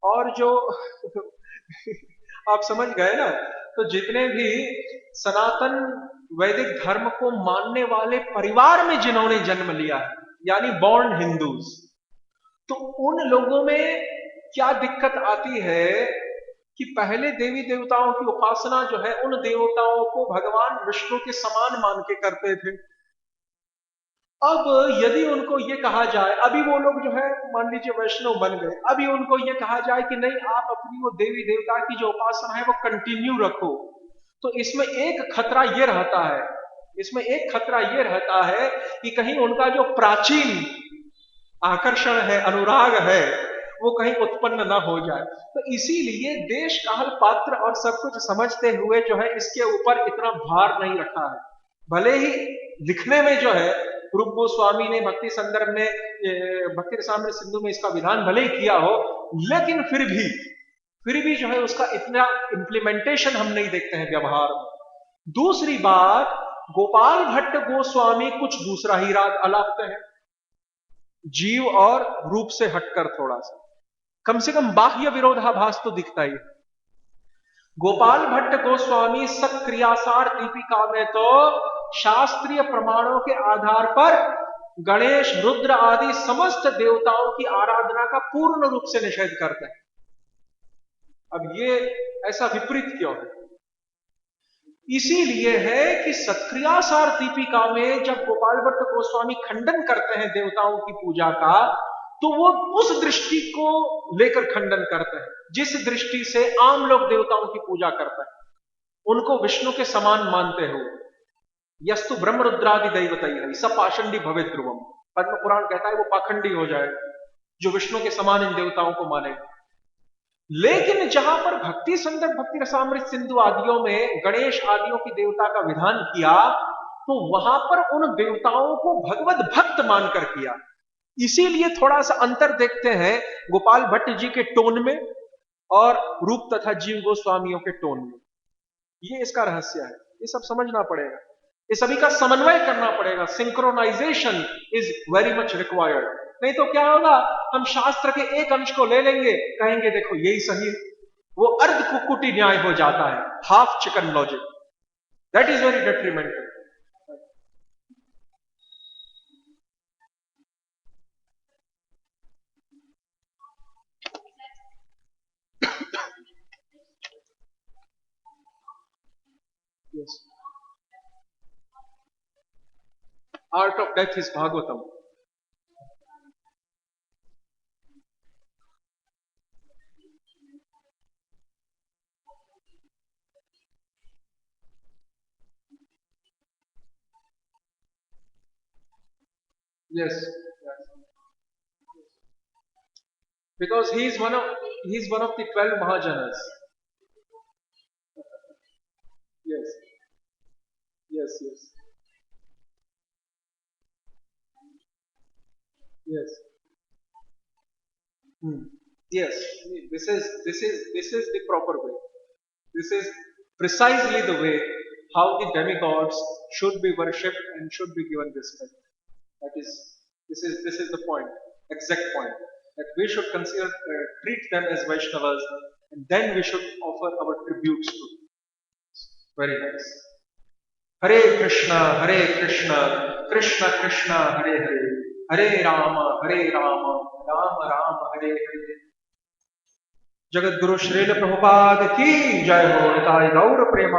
और जो आप समझ गए ना, तो जितने भी सनातन वैदिक धर्म को मानने वाले परिवार में जिन्होंने जन्म लिया है, यानी बॉर्न हिंदूज, तो उन लोगों में क्या दिक्कत आती है कि पहले देवी देवताओं की उपासना जो है उन देवताओं को भगवान विष्णु के समान मान के करते थे। अब यदि उनको ये कहा जाए, अभी वो लोग जो है मान लीजिए वैष्णव बन गए, अभी उनको ये कहा जाए कि नहीं आप अपनी वो देवी देवता की जो उपासना है वो कंटिन्यू रखो, तो इसमें एक खतरा ये रहता है, इसमें एक खतरा ये रहता है कि कहीं उनका जो प्राचीन आकर्षण है, अनुराग है, वो कहीं उत्पन्न ना हो जाए। तो इसीलिए देश काल पात्र और सब कुछ समझते हुए जो है इसके ऊपर इतना भार नहीं रखा है। भले ही लिखने में जो है रूप गोस्वामी ने भक्ति संदर्भ में, भक्ति रसामृत सिंधु में इसका विधान भले ही किया हो, लेकिन फिर भी जो है उसका इतना इंप्लीमेंटेशन हम नहीं देखते हैं व्यवहार में। दूसरी बात, गोपाल भट्ट गोस्वामी कुछ दूसरा ही राग अलापते हैं, जीव और रूप से हटकर थोड़ा सा, कम से कम बाह्य विरोधाभास तो दिखता ही। गोपाल भट्ट गोस्वामी सक्रियासार दीपिका में तो शास्त्रीय प्रमाणों के आधार पर गणेश, रुद्र आदि समस्त देवताओं की आराधना का पूर्ण रूप से निषेध करते हैं। अब ये ऐसा विपरीत क्यों है? इसीलिए है कि सक्रियासार दीपिका में जब गोपाल भट्ट गोस्वामी खंडन करते हैं देवताओं की पूजा का, तो वो उस दृष्टि को लेकर खंडन करते हैं जिस दृष्टि से आम लोग देवताओं की पूजा करते हैं, उनको विष्णु के समान मानते हो। यस्तु ब्रह्म रुद्रादि दैवतैः स पाषंडी भवे ध्रुवम, पद्म पुराण कहता है वो पाखंडी हो जाएगा जो विष्णु के समान इन देवताओं को माने। लेकिन जहां पर भक्ति संदर्भ, भक्ति रसामृत सिंधु आदियों में गणेश आदियों की देवता का विधान किया, तो वहां पर उन देवताओं को भगवत भक्त मानकर किया। इसीलिए थोड़ा सा अंतर देखते हैं गोपाल भट्ट जी के टोन में और रूप तथा जीव गोस्वामियों के टोन में। ये इसका रहस्य है, ये सब समझना पड़ेगा, ये सभी का समन्वय करना पड़ेगा। Synchronization is very much required. नहीं तो क्या होगा, हम शास्त्र के एक अंश को ले लेंगे, कहेंगे देखो यही सही है, वो अर्ध कुक्कुटी न्याय हो जाता है, half chicken logic. That is very detrimental. Yes. Art of Death is Bhagavatam. Yes. Because he is one of the 12 Mahajanas. Yes. Yes. Yes. Yes. Yes. This is the proper way. This is precisely the way how the demigods should be worshipped and should be given respect. That is, this is the point, exact point, that we should consider, treat them as Vaishnavas, and then we should offer our tributes to them. Very nice. Hare Krishna, Krishna Krishna, Hare Hare, Hare Rama, Rama Rama, Hare Hare. Jagat Guru Srila Prabhupada की जय हो। निताय गौर प्रेमा।